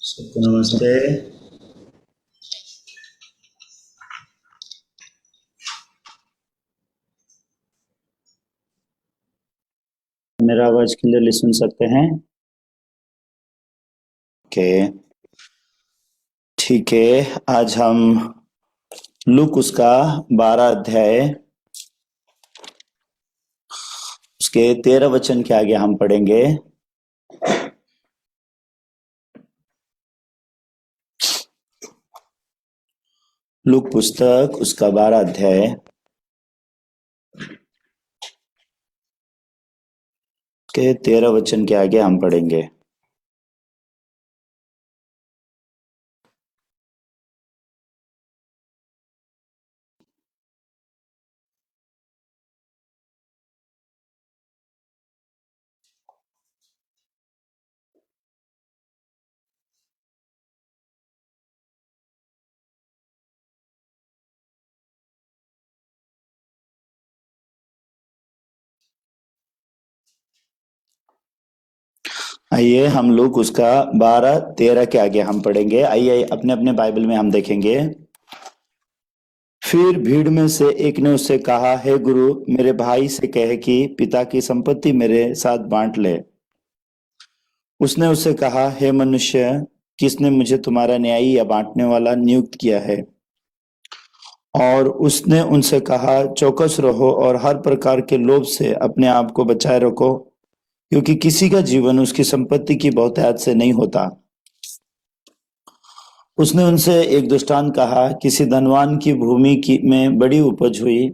सबको नमस्ते। मेरा आवाज क्लियरली सुन सकते हैं? ओके, ठीक है। आज हम लूक उसका 12 अध्याय उसके 13 वचन के आगे हम पढ़ेंगे। लूक पुस्तक उसका 12 अध्याय के 13 वचन के आगे हम पढ़ेंगे। आइए हम लोग उसका 12-13 के आगे हम पढ़ेंगे। आइए अपने अपने बाइबल में हम देखेंगे। फिर भीड़ में से एक ने उससे कहा, हे गुरु, मेरे भाई से कहे कि पिता की संपत्ति मेरे साथ बांट ले। उसने उससे कहा, हे मनुष्य, किसने मुझे तुम्हारा न्यायी या बांटने वाला नियुक्त किया है? और उसने उनसे कहा, चौकस रहो और हर प्रकार के लोभ से अपने आप को बचाए रखो, क्योंकि किसी का जीवन उसकी संपत्ति की बहुतायत से नहीं होता। उसने उनसे एक दृष्टांत कहा, किसी धनवान की भूमि की में बड़ी उपज हुई।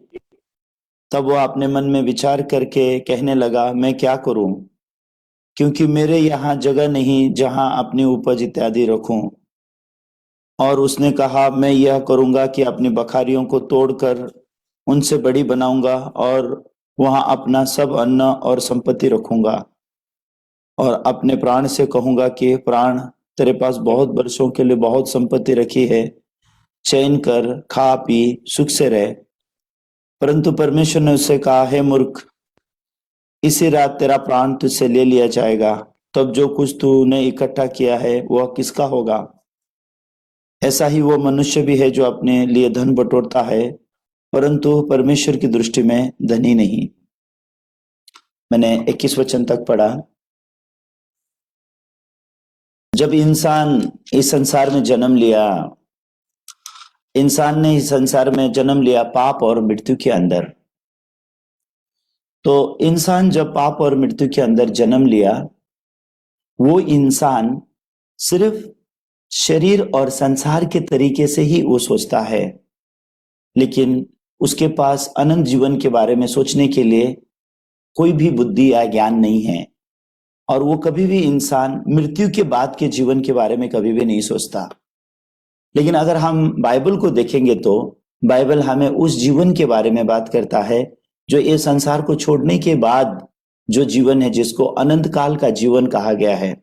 तब वह अपने मन में विचार करके कहने लगा, मैं क्या करूं, क्योंकि मेरे यहाँ जगह नहीं जहां अपनी उपज इत्यादि रखूं। और उसने कहा, मैं यह करूंगा कि अपनी बखारियों को तोड़कर उनसे बड़ी बनाऊंगा और वहां अपना सब अन्न और संपत्ति रखूंगा। और अपने प्राण से कहूंगा कि प्राण, तेरे पास बहुत वर्षों के लिए बहुत संपत्ति रखी है, चैन कर, खा पी, सुख से रह। परंतु परमेश्वर ने उससे कहा, हे मूर्ख, इसी रात तेरा प्राण तुझसे ले लिया जाएगा। तब जो कुछ तूने इकट्ठा किया है वह किसका होगा? ऐसा ही वो मनुष्य भी है जो अपने लिए धन बटोरता है, परंतु परमेश्वर की दृष्टि में धनी नहीं। मैंने 21 वचन तक पढ़ा। जब इंसान इस संसार में जन्म लिया, इंसान ने इस संसार में जन्म लिया पाप और मृत्यु के अंदर। तो इंसान जब पाप और मृत्यु के अंदर जन्म लिया, वो इंसान सिर्फ शरीर और संसार के तरीके से ही वो सोचता है, लेकिन उसके पास अनंत जीवन के बारे में सोचने के लिए कोई भी बुद्धि या ज्ञान नहीं है। और वो कभी भी इंसान मृत्यु के बाद के जीवन के बारे में कभी भी नहीं सोचता। लेकिन अगर हम बाइबल को देखेंगे तो बाइबल हमें उस जीवन के बारे में बात करता है जो ये संसार को छोड़ने के बाद जो जीवन है, जिसको अनंत काल का जीवन कहा गया है।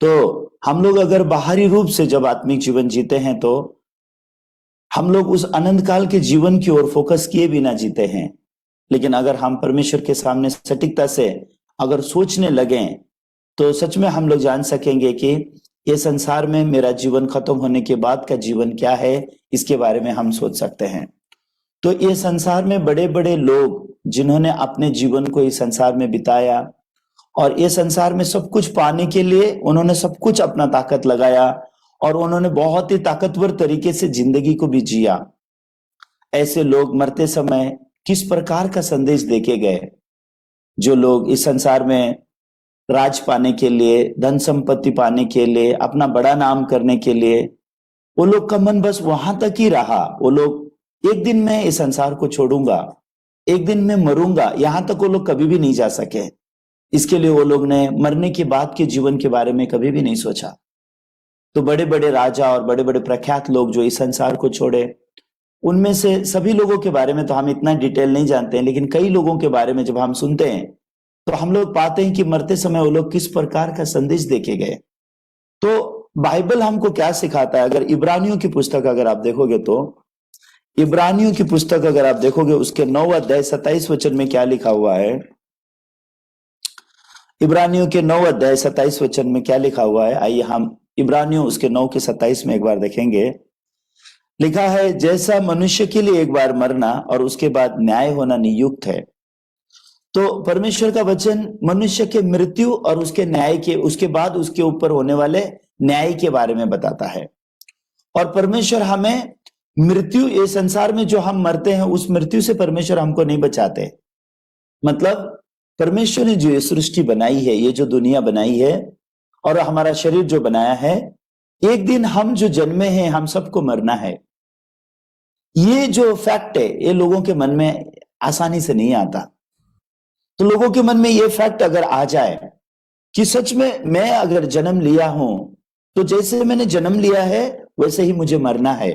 तो हम लोग अगर बाहरी रूप से जब आत्मिक जीवन जीते हैं तो हम लोग उस अनंत काल के जीवन की ओर फोकस किए बिना जीते हैं। लेकिन अगर हम परमेश्वर के सामने सटीकता से अगर सोचने लगे तो सच में हम लोग जान सकेंगे कि ये संसार में मेरा जीवन खत्म होने के बाद का जीवन क्या है, इसके बारे में हम सोच सकते हैं। तो ये संसार में बड़े बड़े लोग जिन्होंने अपने जीवन को इस संसार में बिताया और ये संसार में सब कुछ पाने के लिए उन्होंने सब कुछ अपना ताकत लगाया और उन्होंने बहुत ही ताकतवर तरीके से जिंदगी को भी जिया। ऐसे लोग मरते समय किस प्रकार का संदेश देके गए? जो लोग इस संसार में राज पाने के लिए, धन संपत्ति पाने के लिए, अपना बड़ा नाम करने के लिए, वो लोग का मन बस वहां तक ही रहा। वो लोग एक दिन मैं इस संसार को छोड़ूंगा, एक दिन मैं मरूंगा, यहां तक वो लोग कभी भी नहीं जा सके। इसके लिए वो लोग ने मरने के बाद के जीवन के बारे में कभी भी नहीं सोचा। तो बड़े बड़े राजा और बड़े बड़े प्रख्यात लोग जो इस संसार को छोड़े, उनमें से सभी लोगों के बारे में तो हम इतना डिटेल नहीं जानते हैं, लेकिन कई लोगों के बारे में जब हम सुनते हैं तो हम लोग पाते हैं कि मरते समय वो लोग किस प्रकार का संदेश देके गए। तो बाइबल हमको क्या सिखाता है? अगर इब्रानियों की पुस्तक अगर आप देखोगे तो इब्रानियों की पुस्तक अगर आप देखोगे उसके 9 अध्याय 27 वचन में क्या लिखा हुआ है? इब्रानियों के 9 अध्याय 27 वचन में क्या लिखा हुआ है? आइए हम इब्रानियों उसके 9 के 27 में एक बार देखेंगे। लिखा है, जैसा मनुष्य के लिए एक बार मरना और उसके बाद न्याय होना नियुक्त है। तो परमेश्वर का वचन मनुष्य के मृत्यु और उसके न्याय के, उसके बाद उसके ऊपर होने वाले न्याय के बारे में बताता है। और परमेश्वर हमें मृत्यु, ये संसार में जो हम मरते हैं उस मृत्यु से परमेश्वर हमको नहीं बचाते। मतलब परमेश्वर ने जो ये सृष्टि बनाई है, ये जो दुनिया बनाई है और हमारा शरीर जो बनाया है, एक दिन हम जो जन्मे हैं हम सबको मरना है। ये जो फैक्ट है ये लोगों के मन में आसानी से नहीं आता। तो लोगों के मन में ये फैक्ट अगर आ जाए कि सच में मैं अगर जन्म लिया हूं तो जैसे मैंने जन्म लिया है वैसे ही मुझे मरना है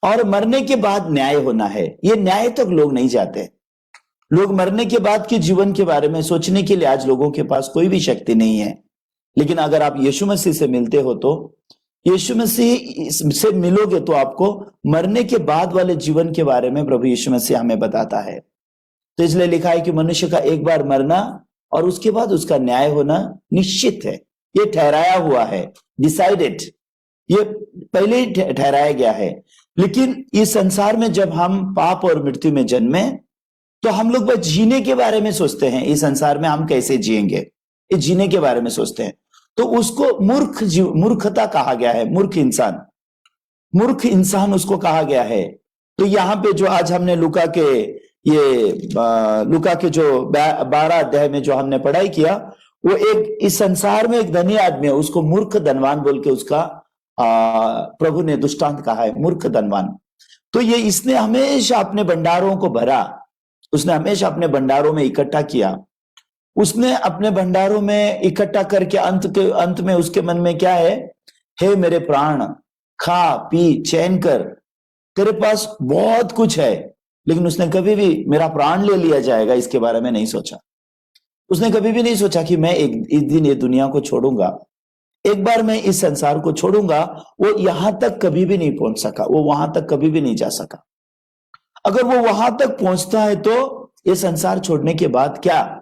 और मरने के बाद न्याय होना है, ये न्याय तक लोग नहीं जाते। लोग मरने के बाद के जीवन के बारे में सोचने के लिए आज लोगों के पास कोई भी शक्ति नहीं है। लेकिन अगर आप यीशु मसीह से मिलते हो तो यीशु मसीह से मिलोगे तो आपको मरने के बाद वाले जीवन के बारे में प्रभु यीशु मसीह हमें बताता है। तो इसलिए लिखा है कि मनुष्य का एक बार मरना और उसके बाद उसका न्याय होना निश्चित है, ये ठहराया हुआ है, डिसाइडेड, ये पहले ही ठहराया गया है। लेकिन इस संसार में जब हम पाप और मृत्यु में जन्मे तो हम लोग बस जीने के बारे में सोचते हैं, इस संसार में हम कैसे जिएंगे, ये जीने के बारे में सोचते हैं। तो उसको मूर्खता कहा गया है, मूर्ख इंसान उसको कहा गया है। तो यहाँ पे जो आज हमने लूका के जो 12 अध्याय में जो हमने पढ़ाई किया, वो एक इस संसार में एक धनी आदमी है, उसको मूर्ख धनवान बोल के उसका प्रभु ने दृष्टांत कहा है, मूर्ख धनवान। तो ये इसने हमेशा अपने भंडारों को भरा, उसने हमेशा अपने भंडारों में इकट्ठा किया, उसने अपने भंडारों में इकट्ठा करके अंत में उसके मन में क्या है? हे मेरे प्राण, खा पी चैन कर, तेरे पास बहुत कुछ है। लेकिन उसने कभी भी मेरा प्राण ले लिया जाएगा इसके बारे में नहीं सोचा। उसने कभी भी नहीं सोचा कि मैं एक दिन ये दुनिया को छोड़ूंगा, एक बार मैं इस संसार को छोड़ूंगा। वो यहां तक कभी भी नहीं पहुंच सका, वो वहां तक कभी भी नहीं जा सका। अगर वो वहां तक पहुंचता है तो ये संसार छोड़ने के बाद क्या?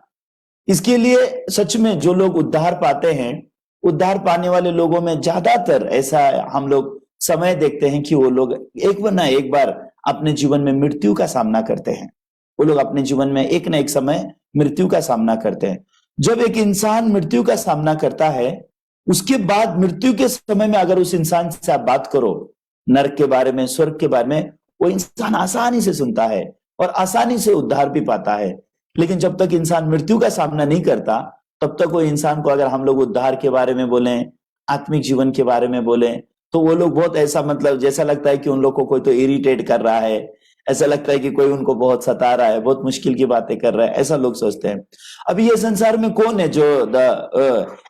इसके लिए सच में जो लोग उद्धार पाते हैं, उद्धार पाने वाले लोगों में ज्यादातर ऐसा हम लोग समय देखते हैं कि वो लोग एक ना एक बार अपने जीवन में मृत्यु का सामना करते हैं। वो लोग अपने जीवन में एक ना एक समय मृत्यु का सामना करते हैं। जब एक इंसान मृत्यु का सामना करता है, उसके बाद मृत्यु के समय में अगर उस इंसान से आप बात करो नरक के बारे में, स्वर्ग के बारे में, वो इंसान आसानी से सुनता है और आसानी से उद्धार भी पाता है। लेकिन जब तक इंसान मृत्यु का सामना नहीं करता, तब तक वो इंसान को अगर हम लोग उद्धार के बारे में बोलें, आत्मिक जीवन के बारे में बोले तो वो लोग बहुत ऐसा, मतलब जैसा लगता है कि उन लोग को कोई तो इरिटेट कर रहा है, ऐसा लगता है कि कोई उनको बहुत सता रहा है, बहुत मुश्किल की बातें कर रहा है, ऐसा लोग सोचते हैं। अभी ये संसार में कौन है जो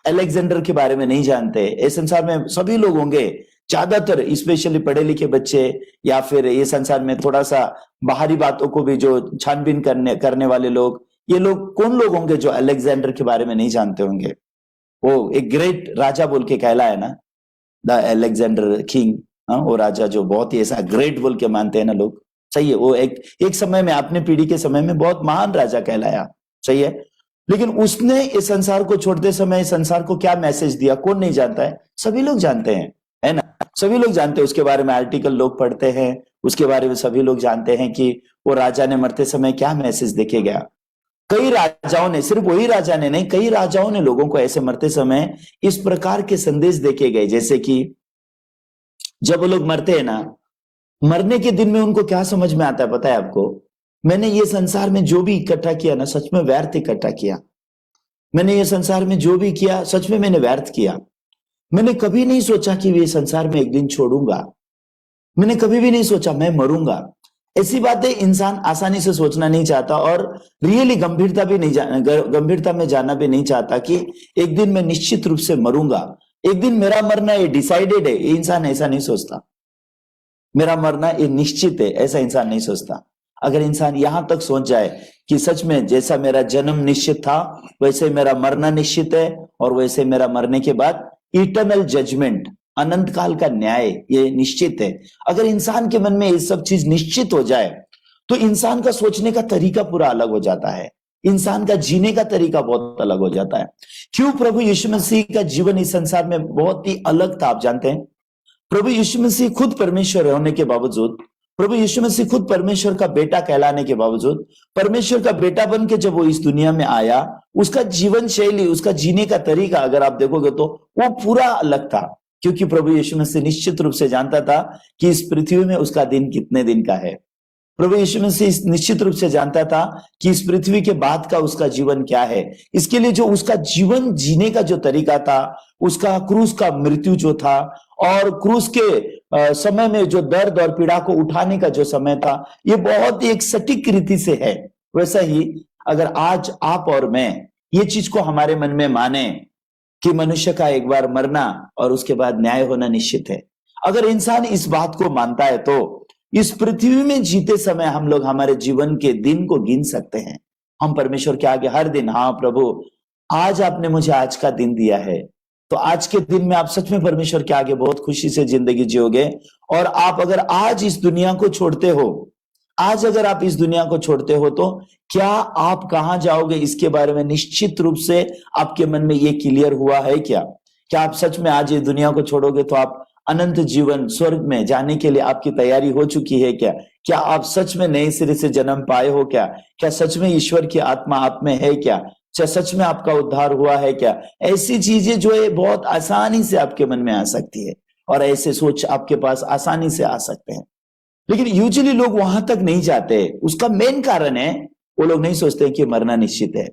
अलेक्जेंडर के बारे में नहीं जानते? इस संसार में सभी लोग होंगे, ज्यादातर स्पेशली पढ़े लिखे बच्चे, या फिर ये संसार में थोड़ा सा बाहरी बातों को भी जो छानबीन करने वाले लोग, ये लोग कौन लोग होंगे जो अलेक्जेंडर के बारे में नहीं जानते होंगे? वो एक ग्रेट राजा बोल के कहला है ना, द अलेक्जेंडर किंग। वो राजा जो बहुत ही ऐसा ग्रेट बोल के मानते हैं ना लोग, सही है। वो एक समय में, अपने पीढ़ी के समय में बहुत महान राजा कहलाया, सही है। लेकिन उसने इस संसार को छोड़ते समय इस संसार को क्या मैसेज दिया, कौन नहीं जानता है? सभी लोग जानते हैं, है ना? सभी लोग जानते हैं उसके बारे में, आर्टिकल लोग पढ़ते हैं उसके बारे में, सभी लोग जानते हैं कि वो राजा ने मरते समय क्या मैसेज देके गया। कई राजाओं ने, सिर्फ वही राजा ने नहीं, कई राजाओं ने लोगों को ऐसे मरते समय इस प्रकार के संदेश देके गए, जैसे कि जब वो लोग मरते हैं ना, मरने के दिन में उनको क्या समझ में आता है पता है आपको? मैंने ये संसार में जो भी इकट्ठा किया ना, सच में व्यर्थ इकट्ठा किया। मैंने ये संसार में जो भी किया, सच में मैंने व्यर्थ किया। मैंने कभी नहीं सोचा कि ये संसार में एक दिन छोड़ूंगा। मैंने कभी भी नहीं सोचा मैं मरूंगा। ऐसी बातें इंसान आसानी से सोचना नहीं चाहता, और रियली गंभीरता में जाना भी नहीं चाहता कि एक दिन मैं निश्चित रूप से मरूंगा, एक दिन मेरा मरना ये डिसाइडेड है। ये इंसान ऐसा नहीं सोचता, मेरा मरना ये निश्चित है, ऐसा इंसान नहीं सोचता। अगर इंसान यहां तक सोच जाए कि सच में जैसा मेरा जन्म निश्चित था वैसे मेरा मरना निश्चित है, और वैसे मेरा मरने के बाद इटर्नल जजमेंट, अनंत काल का न्याय, ये निश्चित है। अगर इंसान के मन में ये सब चीज निश्चित हो जाए तो इंसान का सोचने का तरीका पूरा अलग हो जाता है, इंसान का जीने का तरीका बहुत अलग हो जाता है। क्यों? प्रभु यीशु मसीह का जीवन इस संसार में बहुत ही अलग था, आप जानते हैं। प्रभु यीशु मसीह खुद परमेश्वर होने के बावजूद, प्रभु यीशु मसीह खुद परमेश्वर का बेटा कहलाने के बावजूद, परमेश्वर का बेटा बन के जब वो इस दुनिया में आया, उसका जीवन शैली, उसका जीने का तरीका अगर आप देखोगे तो वो पूरा अलग था। क्योंकि प्रभु यीशु मसीह निश्चित रूप से जानता था कि इस पृथ्वी में उसका दिन कितने दिन का है। प्रभु यीशु मसीह निश्चित रूप से जानता था कि इस पृथ्वी के बाद का उसका जीवन क्या है। इसके लिए जो उसका जीवन जीने का जो तरीका था, उसका क्रूस का मृत्यु जो था, और क्रूस के समय में जो दर्द और पीड़ा को उठाने का जो समय था, ये बहुत ही एक सटीक रीति से है। वैसा ही अगर आज आप और मैं ये चीज को हमारे मन में माने कि मनुष्य का एक बार मरना और उसके बाद न्याय होना निश्चित है, अगर इंसान इस बात को मानता है तो इस पृथ्वी में जीते समय हम लोग हमारे जीवन के दिन को गिन सकते हैं। हम परमेश्वर के आगे हर दिन, हाँ प्रभु आज आपने मुझे आज का दिन दिया है, तो आज के दिन में आप सच में परमेश्वर के आगे बहुत खुशी से जिंदगी जियोगे। और आप अगर आज इस दुनिया को छोड़ते हो, आज अगर आप इस दुनिया को छोड़ते हो तो क्या आप कहां जाओगे इसके बारे में निश्चित रूप से आपके मन में ये क्लियर हुआ है क्या? क्या आप सच में आज इस दुनिया को छोड़ोगे तो आप अनंत जीवन स्वर्ग में जाने के लिए आपकी तैयारी हो चुकी है क्या? क्या आप सच में नए सिरे से जन्म पाए हो क्या? क्या सच में ईश्वर की आत्मा आप में है क्या? क्या सच में आपका उद्धार हुआ है क्या? ऐसी चीजें जो है बहुत आसानी से आपके मन में आ सकती है, और ऐसे सोच आपके पास आसानी से आ सकते हैं। लेकिन यूजुअली लोग वहां तक नहीं जाते। उसका मेन कारण है वो लोग नहीं सोचते कि मरना निश्चित है।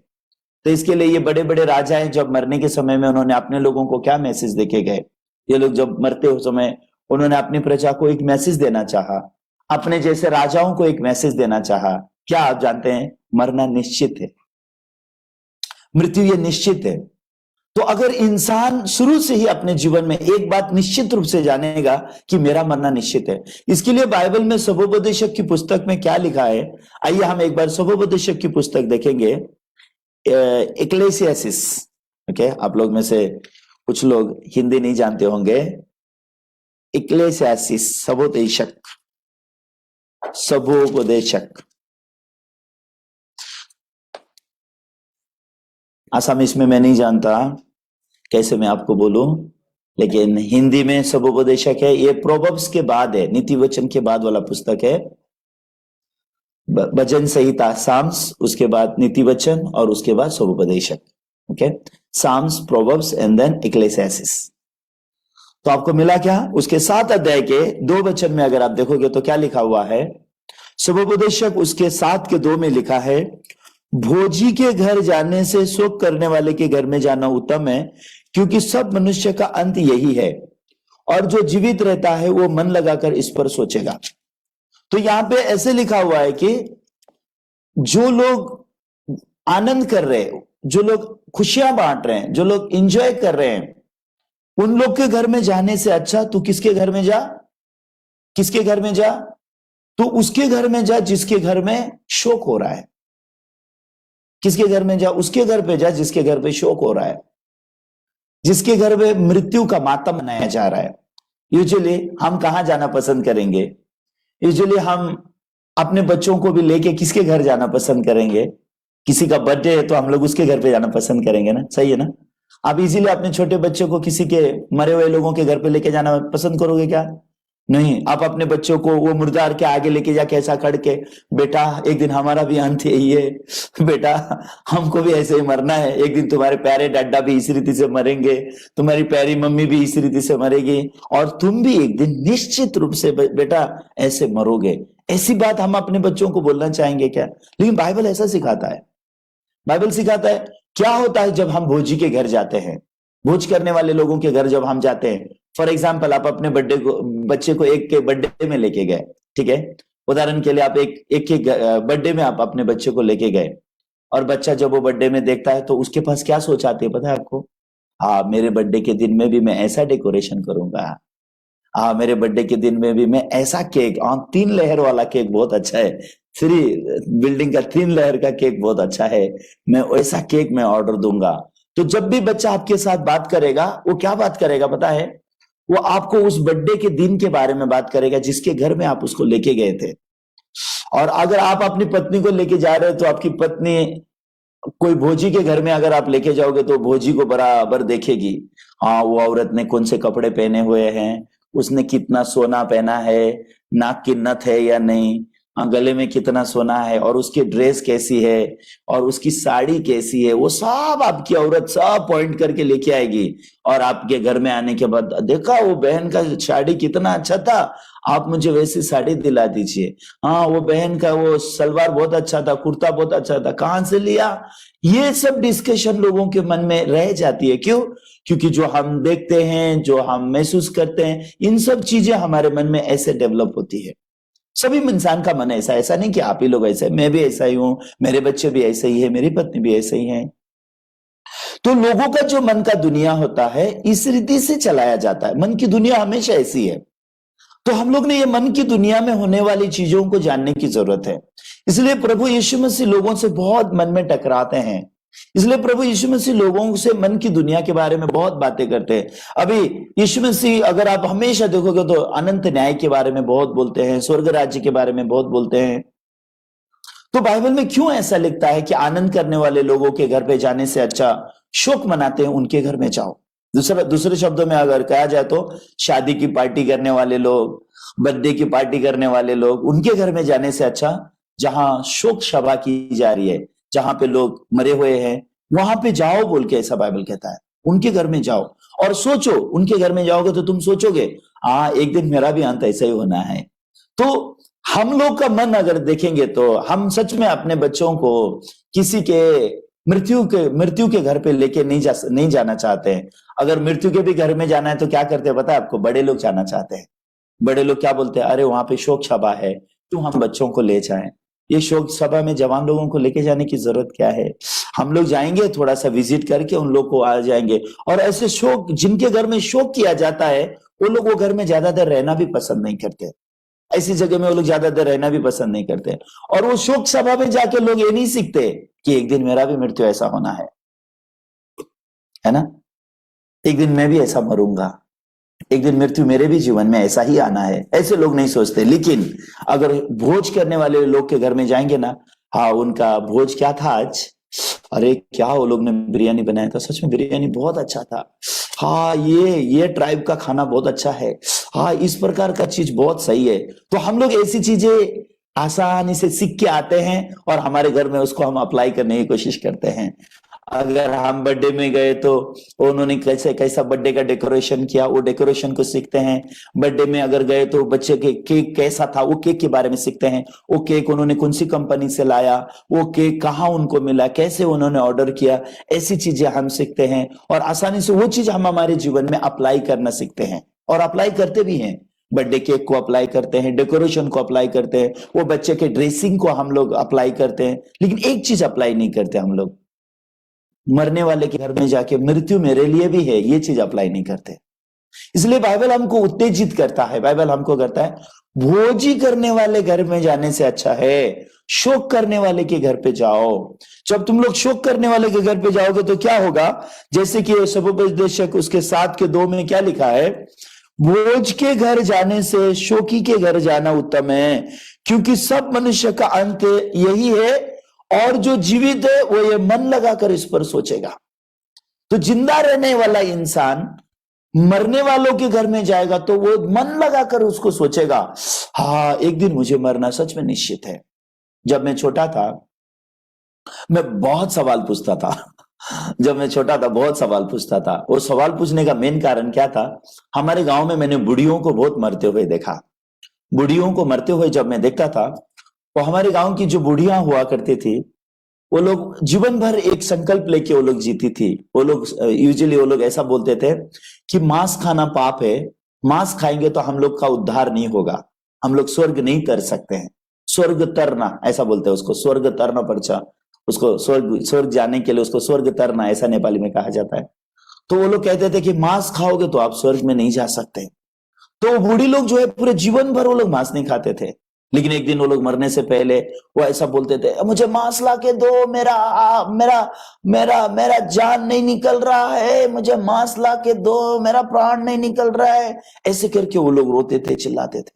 तो इसके लिए ये बड़े बड़े राजा हैं, जब मरने के समय में उन्होंने अपने लोगों को क्या मैसेज देके गए? ये लोग जब मरते हुए समय उन्होंने अपनी प्रजा को एक मैसेज देना चाहा, अपने जैसे राजाओं को एक मैसेज देना चाहा। क्या आप जानते हैं? मरना निश्चित है, मृत्यु ये निश्चित है। तो अगर इंसान शुरू से ही अपने जीवन में एक बात निश्चित रूप से जानेगा कि मेरा मरना निश्चित है, इसके लिए बाइबल में सबोपदेशक की पुस्तक में क्या लिखा है? आइए हम एक बार सबोपदेशक की पुस्तक देखेंगे, इक्लेसियासिस। ओके, आप लोग में से कुछ लोग हिंदी नहीं जानते होंगे। इक्लेसियासिस, सबोपदेशक, सबोपदेशक। आसामीज में मैं नहीं जानता कैसे मैं आपको बोलूं, लेकिन हिंदी में सबोपदेशक है। ये प्रोवर्ब्स के बाद है, नीति वचन के बाद वाला पुस्तक है। भजन संहिता, साम्स, उसके बाद नीति वचन, और उसके बाद सबोपदेशक। Okay, Psalms, Proverbs and then Ecclesiastes. तो आपको मिला क्या? उसके 7 अध्याय के 2 वचन में अगर आप देखोगे तो क्या लिखा हुआ है? सबोपदेशक उसके 7 के 2 में लिखा है, भोजी के घर जाने से शोक करने वाले के घर में जाना उत्तम है, क्योंकि सब मनुष्य का अंत यही है, और जो जीवित रहता है वो मन लगाकर इस पर सोचेगा। तो यहां पे ऐसे लिखा हुआ है कि जो लोग आनंद कर रहे हैं, जो लोग खुशियां बांट रहे हैं, जो लोग इंजॉय कर रहे हैं, उन लोग के घर में जाने से अच्छा तू किसके घर में जा? किसके घर में जा? तो उसके घर में जा जिसके घर में शोक हो रहा है। किसके घर में जा? उसके घर पे जा जिसके घर पे शोक हो रहा है, जिसके घर में मृत्यु का मातम मनाया जा रहा है। यूजुअली हम कहां जाना पसंद करेंगे? यूजुअली हम अपने बच्चों को भी लेके किसके घर जाना पसंद करेंगे? किसी का बर्थडे है तो हम लोग उसके घर पे जाना पसंद करेंगे ना, सही है ना? आप इजीली अपने छोटे बच्चों को किसी के मरे हुए लोगों के घर पे लेके जाना पसंद करोगे क्या? नहीं। आप अपने बच्चों को वो मुर्दार के आगे लेके जाके ऐसा खड़ के, बेटा एक दिन हमारा भी अंत यही है, बेटा हमको भी ऐसे ही मरना है, एक दिन तुम्हारे प्यारे डड्डा भी इसी रीति से मरेंगे, तुम्हारी प्यारी मम्मी भी इसी रीति से मरेगी, और तुम भी एक दिन निश्चित रूप से बेटा ऐसे मरोगे। ऐसी बात हम अपने बच्चों को बोलना चाहेंगे क्या? लेकिन बाइबल ऐसा सिखाता है। बाइबल सिखाता है क्या होता है जब हम भोजी के घर जाते हैं, भोज करने वाले लोगों के घर जब हम जाते हैं। फॉर एग्जाम्पल, आप अपने बच्चे को एक के बर्थडे में लेके गए, ठीक है? उदाहरण के लिए आप एक के बर्थडे में आप अपने बच्चे को लेके गए, और बच्चा जब वो बर्थडे में देखता है तो उसके पास क्या सोच आती है पता है आपको? हाँ, मेरे बर्थडे के दिन में भी मैं ऐसा डेकोरेशन करूंगा, हाँ मेरे बर्थडे के दिन में भी मैं ऐसा केक, 3 लेयर वाला केक बहुत अच्छा है, 3 बिल्डिंग का 3 लेयर का केक बहुत अच्छा है, मैं ऐसा केक मैं ऑर्डर दूंगा। तो जब भी बच्चा आपके साथ बात करेगा, वो क्या बात करेगा पता है? वो आपको उस बर्थडे के दिन के बारे में बात करेगा जिसके घर में आप उसको लेके गए थे। और अगर आप अपनी पत्नी को लेके जा रहे हो तो आपकी पत्नी कोई भोजी के घर में अगर आप लेके जाओगे तो भोजी को बराबर देखेगी। हाँ, वो औरत ने कौन से कपड़े पहने हुए हैं, उसने कितना सोना पहना है, नाक की नथ है या नहीं, गले में कितना सोना है, और उसकी ड्रेस कैसी है, और उसकी साड़ी कैसी है, वो सब आपकी औरत सब पॉइंट करके लेके आएगी। और आपके घर में आने के बाद, देखा वो बहन का साड़ी कितना अच्छा था, आप मुझे वैसी साड़ी दिला दीजिए। हाँ, वो बहन का वो सलवार बहुत अच्छा था, कुर्ता बहुत अच्छा था, कहां से लिया? ये सब डिस्कशन लोगों के मन में रह जाती है। क्यों? क्योंकि जो हम देखते हैं, जो हम महसूस करते हैं, इन सब चीजें हमारे मन में ऐसे डेवलप होती है। सभी इंसान का मन ऐसा नहीं कि आप ही लोग ऐसे, मैं भी ऐसा ही हूं, मेरे बच्चे भी ऐसे ही है, मेरी पत्नी भी ऐसे ही है। तो लोगों का जो मन का दुनिया होता है इस रीति से चलाया जाता है। मन की दुनिया हमेशा ऐसी है। तो हम लोग ने ये मन की दुनिया में होने वाली चीजों को जानने की जरूरत है। इसलिए प्रभु यीशु मसीह लोगों से बहुत मन में टकराते हैं। इसलिए प्रभु यीशु मसीह लोगों से मन की दुनिया के बारे में बहुत बातें करते हैं। अभी यीशु मसीह अगर आप हमेशा देखोगे तो अनंत न्याय के बारे में बहुत बोलते हैं, स्वर्ग राज्य के बारे में बहुत बोलते हैं। तो बाइबल में क्यों ऐसा लिखता है कि आनंद करने वाले लोगों के घर पे जाने से अच्छा शोक मनाते हैं उनके घर में जाओ? दूसरे शब्दों में अगर कहा जाए तो शादी की पार्टी करने वाले लोग, बर्थडे की पार्टी करने वाले लोग, उनके घर में जाने से अच्छा जहां शोक सभा की जा रही है, जहां पे लोग मरे हुए हैं, वहां पे जाओ बोल के ऐसा बाइबल कहता है। उनके घर में जाओ और सोचो, उनके घर में जाओगे तो तुम सोचोगे हाँ एक दिन मेरा भी अंत ऐसा ही होना है। तो हम लोग का मन अगर देखेंगे तो हम सच में अपने बच्चों को किसी के मृत्यु के घर पे लेके नहीं जाना चाहते हैं। अगर मृत्यु के भी घर में जाना है तो क्या करते हैं पता है आपको? बड़े लोग जाना चाहते हैं। बड़े लोग क्या बोलते हैं? अरे वहां पे शोक सभा है, क्यों हम बच्चों को ले जाएं? ये शोक सभा में जवान लोगों को लेके जाने की जरूरत क्या है? हम लोग जाएंगे, थोड़ा सा विजिट करके उन लोग को आ जाएंगे। और ऐसे शोक, जिनके घर में शोक किया जाता है, वो लोग वो घर में ज्यादा देर रहना भी पसंद नहीं करते। ऐसी जगह में वो लोग ज्यादा देर रहना भी पसंद नहीं करते। और वो शोक सभा में जाके लोग ये नहीं सीखते कि एक दिन मेरा भी मृत्यु ऐसा होना है ना? एक दिन मैं भी ऐसा मरूंगा, एक दिन मृत्यु मेरे भी जीवन में ऐसा ही आना है। ऐसे लोग नहीं सोचते। लेकिन अगर भोज करने वाले लोग के घर में जाएंगे ना, हाँ उनका भोज क्या था आज? अरे क्या वो लोग ने बिरयानी बनाया था, सच में बिरयानी बहुत अच्छा था। हाँ ये ट्राइब का खाना बहुत अच्छा है। हाँ इस प्रकार का चीज बहुत सही है। तो हम लोग ऐसी चीजें आसानी से सीख के आते हैं और हमारे घर में उसको हम अप्लाई करने की कोशिश करते हैं। अगर हम बर्थडे में गए तो उन्होंने कैसे कैसा बर्थडे का डेकोरेशन किया, वो डेकोरेशन को सीखते हैं। बर्थडे में अगर गए तो बच्चे के केक कैसा था, वो केक के बारे में सीखते हैं। वो केक उन्होंने कौन सी कंपनी से लाया, वो केक कहाँ उनको मिला, कैसे उन्होंने ऑर्डर किया, ऐसी चीजें हम सीखते हैं। और आसानी से वो चीज हम हमारे जीवन में अप्लाई करना सीखते हैं और अप्लाई करते भी हैं। बर्थडे केक को अप्लाई करते हैं, डेकोरेशन को अप्लाई करते हैं, वो बच्चे के ड्रेसिंग को हम लोग अप्लाई करते हैं। लेकिन एक चीज अप्लाई नहीं करते हम लोग, मरने वाले के घर में जाके मृत्यु मेरे लिए भी है, ये चीज अप्लाई नहीं करते। इसलिए बाइबल हमको उत्तेजित करता है, बाइबल हमको करता है भोजी करने वाले घर में जाने से अच्छा है शोक करने वाले के घर पे जाओ। जब तुम लोग शोक करने वाले के घर पे जाओगे तो क्या होगा, जैसे कि सबोपदेशक उसके 7:2 में क्या लिखा है, भोज के घर जाने से शोकी के घर जाना उत्तम है, क्योंकि सब मनुष्य का अंत यही है, और जो जीवित है वो ये मन लगाकर इस पर सोचेगा। तो जिंदा रहने वाला इंसान मरने वालों के घर में जाएगा तो वो मन लगाकर उसको सोचेगा, हाँ एक दिन मुझे मरना सच में निश्चित है। जब मैं छोटा था मैं बहुत सवाल पूछता था जब मैं छोटा था बहुत सवाल पूछता था। वो सवाल पूछने का मेन कारण क्या था, हमारे गांव में मैंने बुढ़ियों को बहुत मरते हुए देखा। बुढ़ियों को मरते हुए जब मैं देखता था, तो हमारे गांव की जो बुढ़ियां हुआ करती थी, वो लोग जीवन भर एक संकल्प लेके वो लोग जीती थी। वो लोग यूजुअली वो लोग ऐसा बोलते थे कि मांस खाना पाप है, मांस खाएंगे तो हम लोग का उद्धार नहीं होगा, हम लोग स्वर्ग नहीं तर सकते हैं। स्वर्ग तरना ऐसा बोलते हैं उसको, स्वर्ग तरना पर्चा, उसको स्वर्ग जाने के लिए उसको स्वर्ग तरना ऐसा नेपाली में कहा जाता है। तो वो लोग कहते थे कि मांस खाओगे तो आप स्वर्ग में नहीं जा सकते। तो बूढ़ी लोग जो है पूरे जीवन भर वो लोग मांस नहीं खाते थे। लेकिन एक दिन वो लोग मरने से पहले वो ऐसा बोलते थे, मुझे मांस ला के दो, मेरा मेरा मेरा मेरा जान नहीं निकल रहा है, मुझे मांस ला के दो, मेरा प्राण नहीं निकल रहा है। ऐसे करके वो लोग रोते थे, चिल्लाते थे।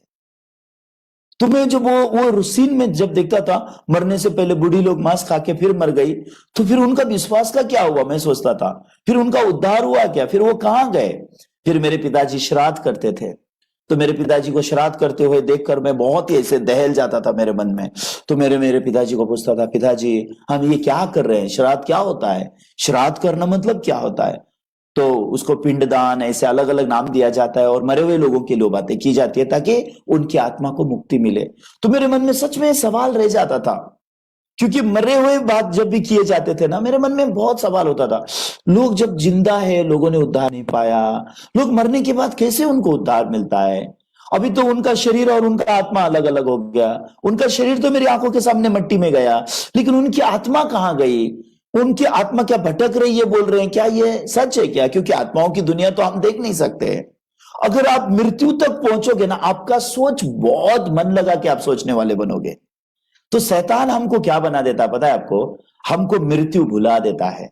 तो मैं जब वो सीन में जब देखता था, मरने से पहले बूढ़ी लोग मांस खा के फिर मर गई, तो फिर उनका विश्वास का क्या हुआ, मैं सोचता था फिर उनका उद्धार हुआ क्या, फिर वो कहां गए। फिर मेरे पिताजी श्राद्ध करते थे, तो मेरे पिताजी को श्राद्ध करते हुए देखकर मैं बहुत ही ऐसे दहल जाता था मेरे मन में। तो मेरे पिताजी को पूछता था, पिताजी हम ये क्या कर रहे हैं, श्राद्ध क्या होता है, श्राद्ध करना मतलब क्या होता है। तो उसको पिंडदान ऐसे अलग अलग नाम दिया जाता है और मरे हुए लोगों के लिए बातें की जाती है ताकि उनकी आत्मा को मुक्ति मिले। तो मेरे मन में सच में सवाल रह जाता था, क्योंकि मरे हुए बात जब भी किए जाते थे ना, मेरे मन में बहुत सवाल होता था, लोग जब जिंदा है लोगों ने उद्धार नहीं पाया, लोग मरने के बाद कैसे उनको उद्धार मिलता है। अभी तो उनका शरीर और उनका आत्मा अलग अलग हो गया, उनका शरीर तो मेरी आंखों के सामने मट्टी में गया, लेकिन उनकी आत्मा कहां गई, उनकी आत्मा क्या भटक रही है, बोल रहे हैं क्या, ये सच है क्या, क्योंकि आत्माओं की दुनिया तो हम देख नहीं सकते। अगर आप मृत्यु तक पहुंचोगे ना, आपका सोच बहुत मन लगा के आप सोचने वाले बनोगे। तो शैतान हमको क्या बना देता है पता है आपको, हमको मृत्यु भुला देता है।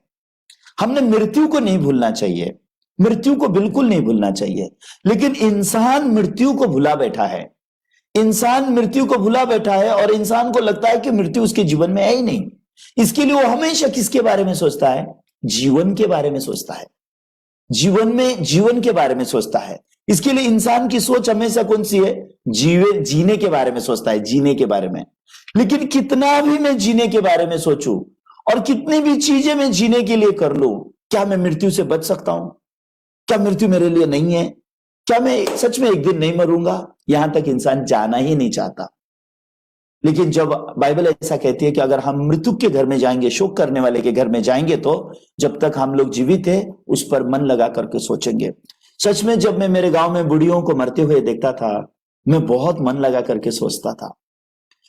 हमने मृत्यु को नहीं भूलना चाहिए, मृत्यु को बिल्कुल नहीं भूलना चाहिए, लेकिन इंसान मृत्यु को भुला बैठा है। इंसान मृत्यु को भुला बैठा है और इंसान को लगता है कि मृत्यु उसके जीवन में है ही नहीं। इसके लिए वो हमेशा किसके बारे में सोचता है, जीवन के बारे में सोचता है, जीवन के बारे में सोचता है। इसके लिए इंसान की सोच हमेशा कौन सी है, जीने के बारे में सोचता है, जीने के बारे में। लेकिन कितना भी मैं जीने के बारे में सोचूं और कितनी भी चीजें मैं जीने के लिए कर लूं, क्या मैं मृत्यु से बच सकता हूं, क्या मृत्यु मेरे लिए नहीं है, क्या मैं सच में एक दिन नहीं मरूंगा, यहां तक इंसान जाना ही नहीं चाहता। लेकिन जब बाइबल ऐसा कहती है कि अगर हम मृत्यु के घर में जाएंगे, शोक करने वाले के घर में जाएंगे, तो जब तक हम लोग जीवित है उस पर मन लगा करके सोचेंगे। सच में जब मैं मेरे गांव में बुढ़ियों को मरते हुए देखता था, मैं बहुत मन लगा करके सोचता था।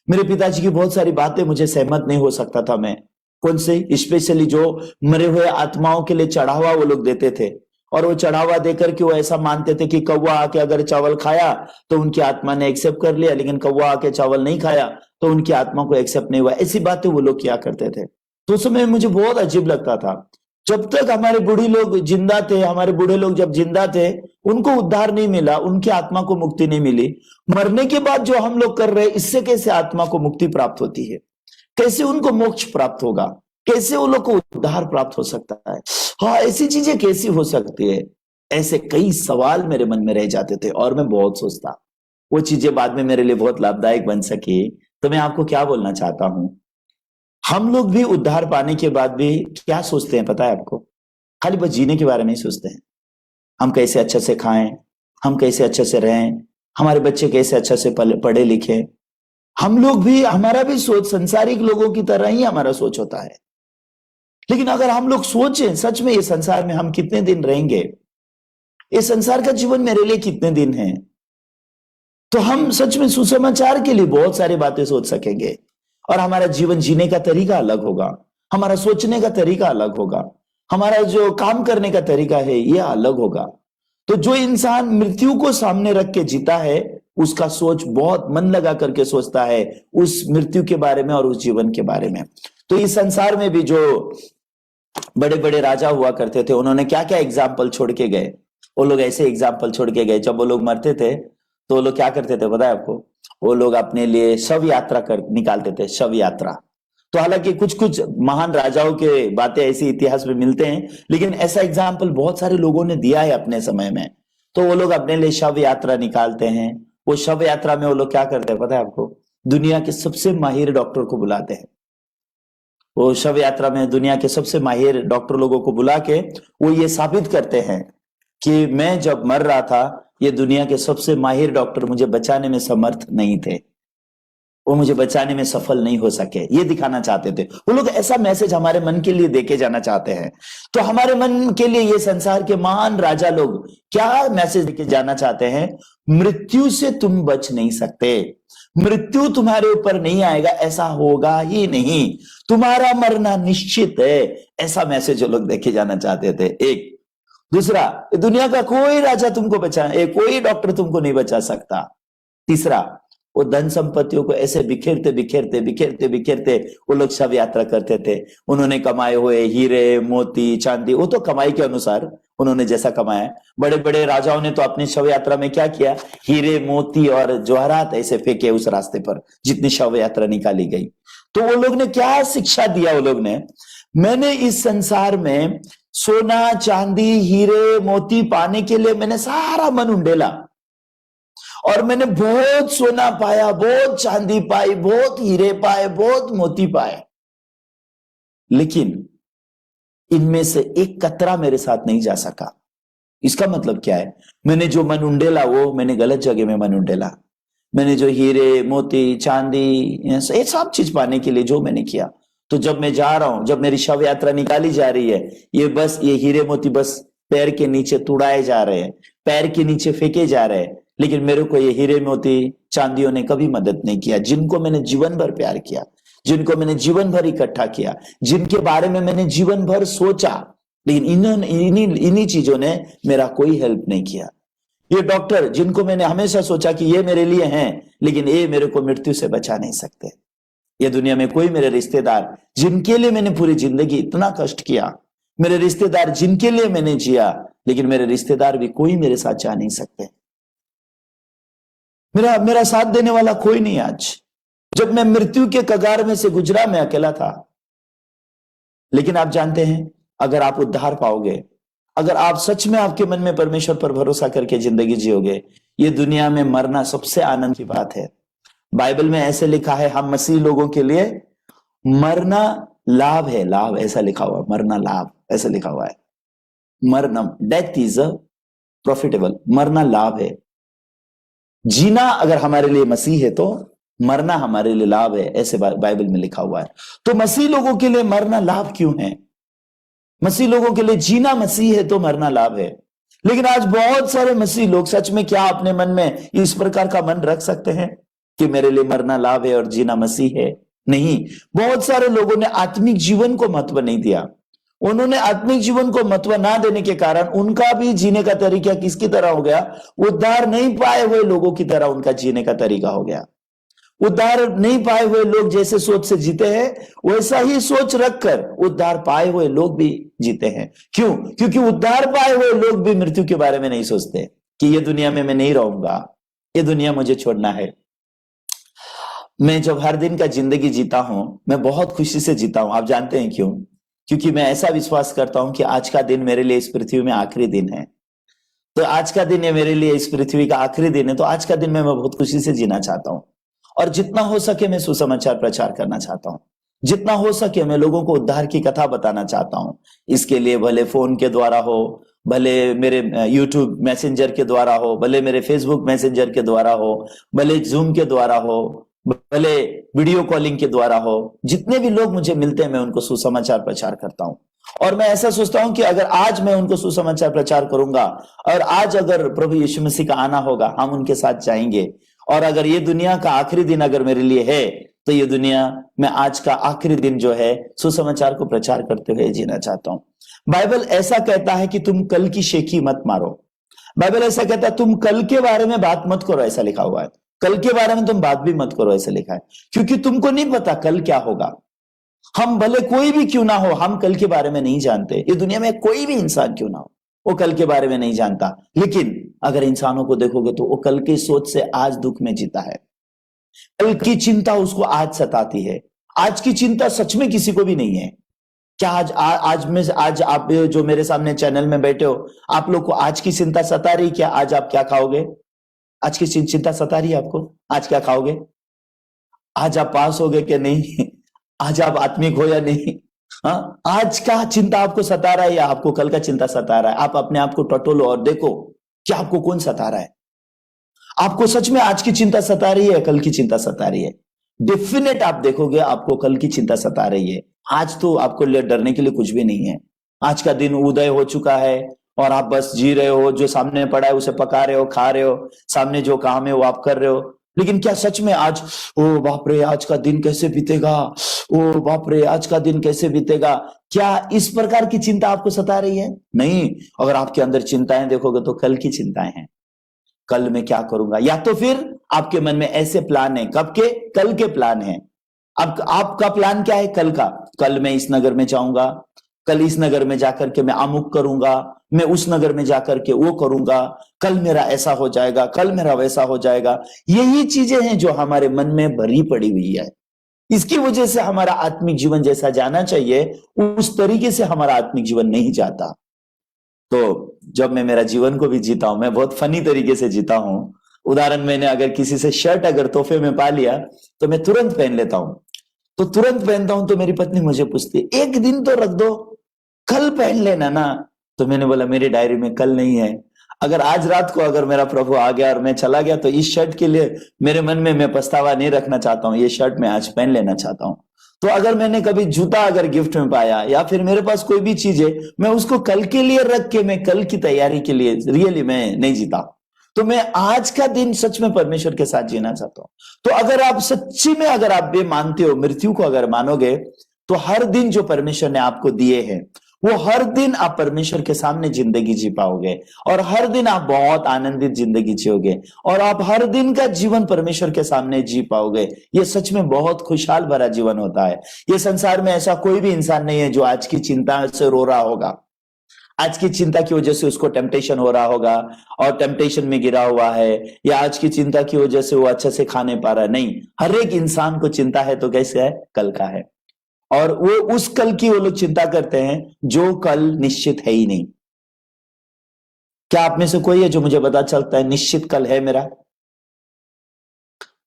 मेरे पिताजी की बहुत सारी बातें मुझे सहमत नहीं हो सकता था मैं, कौन से, स्पेशली जो मरे हुए आत्माओं के लिए चढ़ावा वो लोग देते थे, और वो चढ़ावा देकर के वो ऐसा मानते थे कि कौवा आके अगर चावल खाया तो उनकी आत्मा ने एक्सेप्ट कर लिया, लेकिन कौवा आके चावल नहीं खाया तो उनकी आत्मा को एक्सेप्ट नहीं हुआ। ऐसी बातें वो लोग किया करते थे। तो उस समय मुझे बहुत अजीब लगता था। जब तक हमारे बूढ़े लोग जिंदा थे, हमारे बूढ़े लोग जब जिंदा थे, उनको उद्धार नहीं मिला, उनकी आत्मा को मुक्ति नहीं मिली। मरने के बाद जो हम लोग कर रहे हैं, इससे कैसे आत्मा को मुक्ति प्राप्त होती है, कैसे उनको मोक्ष प्राप्त होगा, कैसे वो लोग को उद्धार प्राप्त हो सकता है, हाँ ऐसी चीजें कैसी हो सकती है। ऐसे कई सवाल मेरे मन में रह जाते थे और मैं बहुत सोचता। वो चीजें बाद में मेरे लिए बहुत लाभदायक बन सकी। तो मैं आपको क्या बोलना चाहता हूं, हम लोग भी उद्धार पाने के बाद भी क्या सोचते हैं पता है आपको? खाली बस जीने के बारे में ही सोचते हैं। हम कैसे अच्छे से खाएं, हम कैसे अच्छे से रहें, हमारे बच्चे कैसे अच्छे से पढ़े लिखे। हम लोग भी, हमारा भी सोच संसारिक लोगों की तरह ही हमारा सोच होता है। लेकिन अगर हम लोग सोचें सच में ये संसार में हम कितने दिन रहेंगे, ये संसार का जीवन मेरे लिए कितने दिन है, तो हम सच में सुसमाचार के लिए बहुत सारी बातें सोच सकेंगे। और हमारा जीवन जीने का तरीका अलग होगा, हमारा सोचने का तरीका अलग होगा, हमारा जो काम करने का तरीका है ये अलग होगा। तो जो इंसान मृत्यु को सामने रख के जीता है, उसका सोच बहुत मन लगा करके सोचता है उस मृत्यु के बारे में और उस जीवन के बारे में। तो इस संसार में भी जो बड़े बड़े राजा हुआ करते थे, उन्होंने क्या क्या एग्जाम्पल छोड़ के गए। वो लोग ऐसे एग्जाम्पल छोड़ के गए, जब वो लोग मरते थे तो वो लोग क्या करते थे पता है आपको? वो लोग अपने लिए शव यात्रा कर निकालते थे, शव यात्रा। तो हालांकि कुछ कुछ महान राजाओं के बातें ऐसी इतिहास में मिलते हैं, लेकिन ऐसा एग्जाम्पल बहुत सारे लोगों ने दिया है अपने समय में। तो वो लोग अपने लिए शव यात्रा निकालते हैं। वो शव यात्रा में वो लोग क्या करते हैं पता है आपको? दुनिया के सबसे माहिर डॉक्टर को बुलाते हैं। वो शव यात्रा में दुनिया के सबसे माहिर डॉक्टर लोगों को बुला के वो ये साबित करते हैं कि मैं जब मर रहा था, ये दुनिया के सबसे माहिर डॉक्टर मुझे बचाने में समर्थ नहीं थे, वो मुझे बचाने में सफल नहीं हो सके। ये दिखाना चाहते थे वो लोग। ऐसा मैसेज हमारे मन के लिए देके जाना चाहते हैं। तो हमारे मन के लिए ये संसार के महान राजा लोग क्या मैसेज देके जाना चाहते हैं? मृत्यु से तुम बच नहीं सकते, मृत्यु तुम्हारे ऊपर नहीं आएगा, ऐसा होगा ही नहीं, तुम्हारा मरना निश्चित है। ऐसा मैसेज वो लोग देके जाना चाहते थे। एक दूसरा, दुनिया का कोई राजा तुमको कोई डॉक्टर तुमको नहीं बचा सकता। तीसरा, वो धन संपत्तियों को ऐसे बिखेरते बिखेरते बिखेरते बिखेरते वो लोग शव यात्रा करते थे। उन्होंने कमाए हुए हीरे मोती चांदी, वो तो कमाई के अनुसार उन्होंने जैसा कमाया। बड़े बड़े राजाओं ने तो अपनी शव यात्रा में क्या किया? हीरे मोती और जवाहरात ऐसे फेंके उस रास्ते पर जितनी शव यात्रा निकाली गई। तो वो लोग ने क्या शिक्षा दिया? वो लोग ने, मैंने इस संसार में सोना चांदी हीरे मोती पाने के लिए मैंने सारा मन उंडेला, और मैंने बहुत सोना पाया, बहुत चांदी पाई, बहुत हीरे पाए, बहुत मोती पाए, लेकिन इनमें से एक कतरा मेरे साथ नहीं जा सका। इसका मतलब क्या है? मैंने जो मन उंडेला वो मैंने गलत जगह में मन उंडेला। मैंने जो हीरे मोती चांदी ये सब चीज पाने के लिए जो मैंने किया, तो जब मैं जा रहा हूं, जब मेरी शव यात्रा निकाली जा रही है, ये हीरे मोती बस पैर के नीचे तुड़ाए जा रहे हैं, पैर के नीचे फेंके जा रहे हैं, लेकिन मेरे को ये हीरे मोती चांदियों ने कभी मदद नहीं किया। जिनको मैंने जीवन भर प्यार किया, जिनको मैंने जीवन भर इकट्ठा किया, जिनके बारे में मैंने जीवन भर सोचा, लेकिन इन्हीं चीजों ने मेरा कोई हेल्प नहीं किया। ये डॉक्टर जिनको मैंने हमेशा सोचा कि ये मेरे लिए हैं, लेकिन ये मेरे को मृत्यु से बचा नहीं सकते। ये दुनिया में कोई मेरे रिश्तेदार जिनके लिए मैंने पूरी जिंदगी इतना कष्ट किया, मेरे रिश्तेदार जिनके लिए मैंने जिया, लेकिन मेरे रिश्तेदार भी कोई मेरे साथ जा नहीं सकते। मेरा साथ देने वाला कोई नहीं। आज जब मैं मृत्यु के कगार में से गुजरा, मैं अकेला था। लेकिन आप जानते हैं, अगर आप उद्धार पाओगे, अगर आप सच में आपके मन में परमेश्वर पर भरोसा करके जिंदगी जियोगे, ये दुनिया में मरना सबसे आनंद की बात है। बाइबल में ऐसे लिखा है, हम मसीह लोगों के लिए मरना लाभ है। लाभ ऐसा लिखा हुआ, मरना लाभ ऐसा लिखा हुआ है। मरनम, डेथ इज अ प्रॉफिटेबल, मरना लाभ है। जीना अगर हमारे लिए मसीह है तो मरना हमारे लिए लाभ है, ऐसे बाइबल में लिखा हुआ है। तो मसीह लोगों के लिए मरना लाभ क्यों है? मसीह लोगों के लिए जीना मसीह है तो मरना लाभ है। लेकिन आज बहुत सारे मसीह लोग सच में क्या अपने मन में इस प्रकार का मन रख सकते हैं कि मेरे लिए मरना लाभ है और जीना मसीह है? नहीं। बहुत सारे लोगों ने आत्मिक जीवन को महत्व नहीं दिया। उन्होंने आत्मिक जीवन को महत्व ना देने के कारण उनका भी जीने का तरीका किसकी तरह हो गया? उद्धार नहीं पाए हुए लोगों की तरह उनका जीने का तरीका हो गया। उद्धार नहीं पाए हुए लोग जैसे सोच से जीते हैं, वैसा ही सोच रखकर उद्धार पाए हुए लोग भी जीते हैं। क्यों? क्योंकि उद्धार पाए हुए लोग भी मृत्यु के बारे में नहीं सोचते कि ये दुनिया में मैं नहीं रहूंगा, ये दुनिया मुझे छोड़ना है। मैं जब हर दिन का जिंदगी जीता हूं, मैं बहुत खुशी से जीता हूं। आप जानते हैं क्यों? क्योंकि मैं ऐसा विश्वास करता हूं कि आज का दिन मेरे लिए इस पृथ्वी में आखिरी दिन है। तो आज का दिन है मेरे लिए इस पृथ्वी का आखिरी दिन है, तो आज का दिन मैं बहुत खुशी से जीना चाहता हूं, और जितना हो सके मैं सुसमाचार प्रचार करना चाहता हूं। जितना हो सके मैं लोगों को उद्धार की कथा बताना चाहता हूं। इसके लिए भले फोन के द्वारा हो, भले मेरे यूट्यूब मैसेंजर के द्वारा हो, भले मेरे फेसबुक मैसेंजर के द्वारा हो, भले जूम के द्वारा हो, भले वीडियो कॉलिंग के द्वारा हो, जितने भी लोग मुझे मिलते हैं मैं उनको सुसमाचार प्रचार करता हूं। और मैं ऐसा सोचता हूं कि अगर आज मैं उनको सुसमाचार प्रचार करूंगा और आज अगर प्रभु यीशु मसीह का आना होगा, हम उनके साथ जाएंगे। और अगर ये दुनिया का आखिरी दिन अगर मेरे लिए है तो ये दुनिया में आज का आखिरी दिन जो है सुसमाचार को प्रचार करते हुए जीना चाहता हूं। बाइबल ऐसा कहता है कि तुम कल की शेखी मत मारो। बाइबल ऐसा कहता है तुम कल के बारे में बात मत करो, ऐसा लिखा हुआ है। कल के बारे में तुम बात भी मत करो, ऐसा लिखा है, क्योंकि तुमको नहीं पता कल क्या होगा। हम भले कोई भी क्यों ना हो, हम कल के बारे में नहीं जानते। ये दुनिया में कोई भी इंसान क्यों ना हो, वो कल के बारे में नहीं जानता। लेकिन अगर इंसानों को देखोगे तो वो कल की सोच से आज दुख में जीता है। कल की चिंता उसको आज सताती है। आज की चिंता सच में किसी को भी नहीं है। क्या आज आप जो मेरे सामने चैनल में बैठे हो, आप लोग को आज की चिंता सता रही क्या? आज आप क्या खाओगे? आज की चिंता सता रही है आपको? आज क्या खाओगे? आज आप पास होगे कि नहीं? आज आप आत्मिक हो या नहीं? हाँ, आज का चिंता आपको सता रहा है या आपको कल का चिंता सता रहा है? आप अपने आप को टटोलो और देखो कि आपको कौन सता रहा है। आपको सच में आज की चिंता सता रही है, कल की चिंता सता रही है? डेफिनेट आप देखोगे आपको कल की चिंता सता रही है। आज तो आपको डरने के लिए कुछ भी नहीं है। आज का दिन उदय हो चुका है और आप बस जी रहे हो, जो सामने पड़ा है उसे पका रहे हो, खा रहे हो, सामने जो काम है वो आप कर रहे हो। लेकिन क्या सच में आज, ओ बाप रे आज का दिन कैसे बीतेगा, ओ बाप रे आज का दिन कैसे बीतेगा, क्या इस प्रकार की चिंता आपको सता रही है? नहीं। अगर आपके अंदर चिंताएं देखोगे तो कल की चिंताएं हैं। कल मैं क्या करूंगा, या तो फिर आपके मन में ऐसे प्लान है, कब के? कल के प्लान है। अब आपका प्लान क्या है कल का? कल मैं इस नगर में जाऊंगा, कल इस नगर में जाकर के मैं अमुक करूंगा, मैं उस नगर में जाकर के वो करूंगा, कल मेरा ऐसा हो जाएगा, कल मेरा वैसा हो जाएगा। यही चीजें हैं जो हमारे मन में भरी पड़ी हुई है। इसकी वजह से हमारा आत्मिक जीवन जैसा जाना चाहिए उस तरीके से हमारा आत्मिक जीवन नहीं जाता। तो जब मैं मेरा जीवन को भी जीता हूं, मैं बहुत फनी तरीके से जीता हूं। उदाहरण, मैंने अगर किसी से शर्ट अगर तोहफे में पा लिया तो मैं तुरंत पहन लेता हूं। तो तुरंत पहनता हूं तो मेरी पत्नी मुझे पूछती है, एक दिन तो रख दो, कल पहन लेना ना। तो मैंने बोला मेरी डायरी में कल नहीं है। अगर आज रात को अगर मेरा प्रभु आ गया और मैं चला गया तो इस शर्ट के लिए मेरे मन में मैं पछतावा नहीं रखना चाहता हूं, ये शर्ट मैं आज पहन लेना चाहता हूं। तो अगर मैंने कभी जूता अगर गिफ्ट में पाया या फिर मेरे पास कोई भी चीज है, मैं उसको कल के लिए रख के मैं कल की तैयारी के लिए रियली मैं नहीं जीता। तो मैं आज का दिन सच में परमेश्वर के साथ जीना चाहता हूं। तो अगर आप सच्ची में अगर आप ये मानते हो, मृत्यु को अगर मानोगे, तो हर दिन जो परमेश्वर ने आपको दिए हैं वो हर दिन आप परमेश्वर के सामने जिंदगी जी पाओगे और हर दिन आप बहुत आनंदित जिंदगी जियोगे और आप हर दिन का जीवन परमेश्वर के सामने जी पाओगे। ये सच में बहुत खुशहाल भरा जीवन होता है। ये संसार में ऐसा कोई भी इंसान नहीं है जो आज की चिंता से रो रहा होगा, आज की चिंता की वजह से उसको टेम्पटेशन हो रहा होगा और टेम्पटेशन में गिरा हुआ है, या आज की चिंता की वजह से वो अच्छे से खा नहीं पा रहा है। नहीं, हर एक इंसान को चिंता है तो कैसे है? कल का है। और वो उस कल की वो लोग चिंता करते हैं जो कल निश्चित है ही नहीं। क्या आप में से कोई है जो मुझे पता चलता है निश्चित कल है मेरा?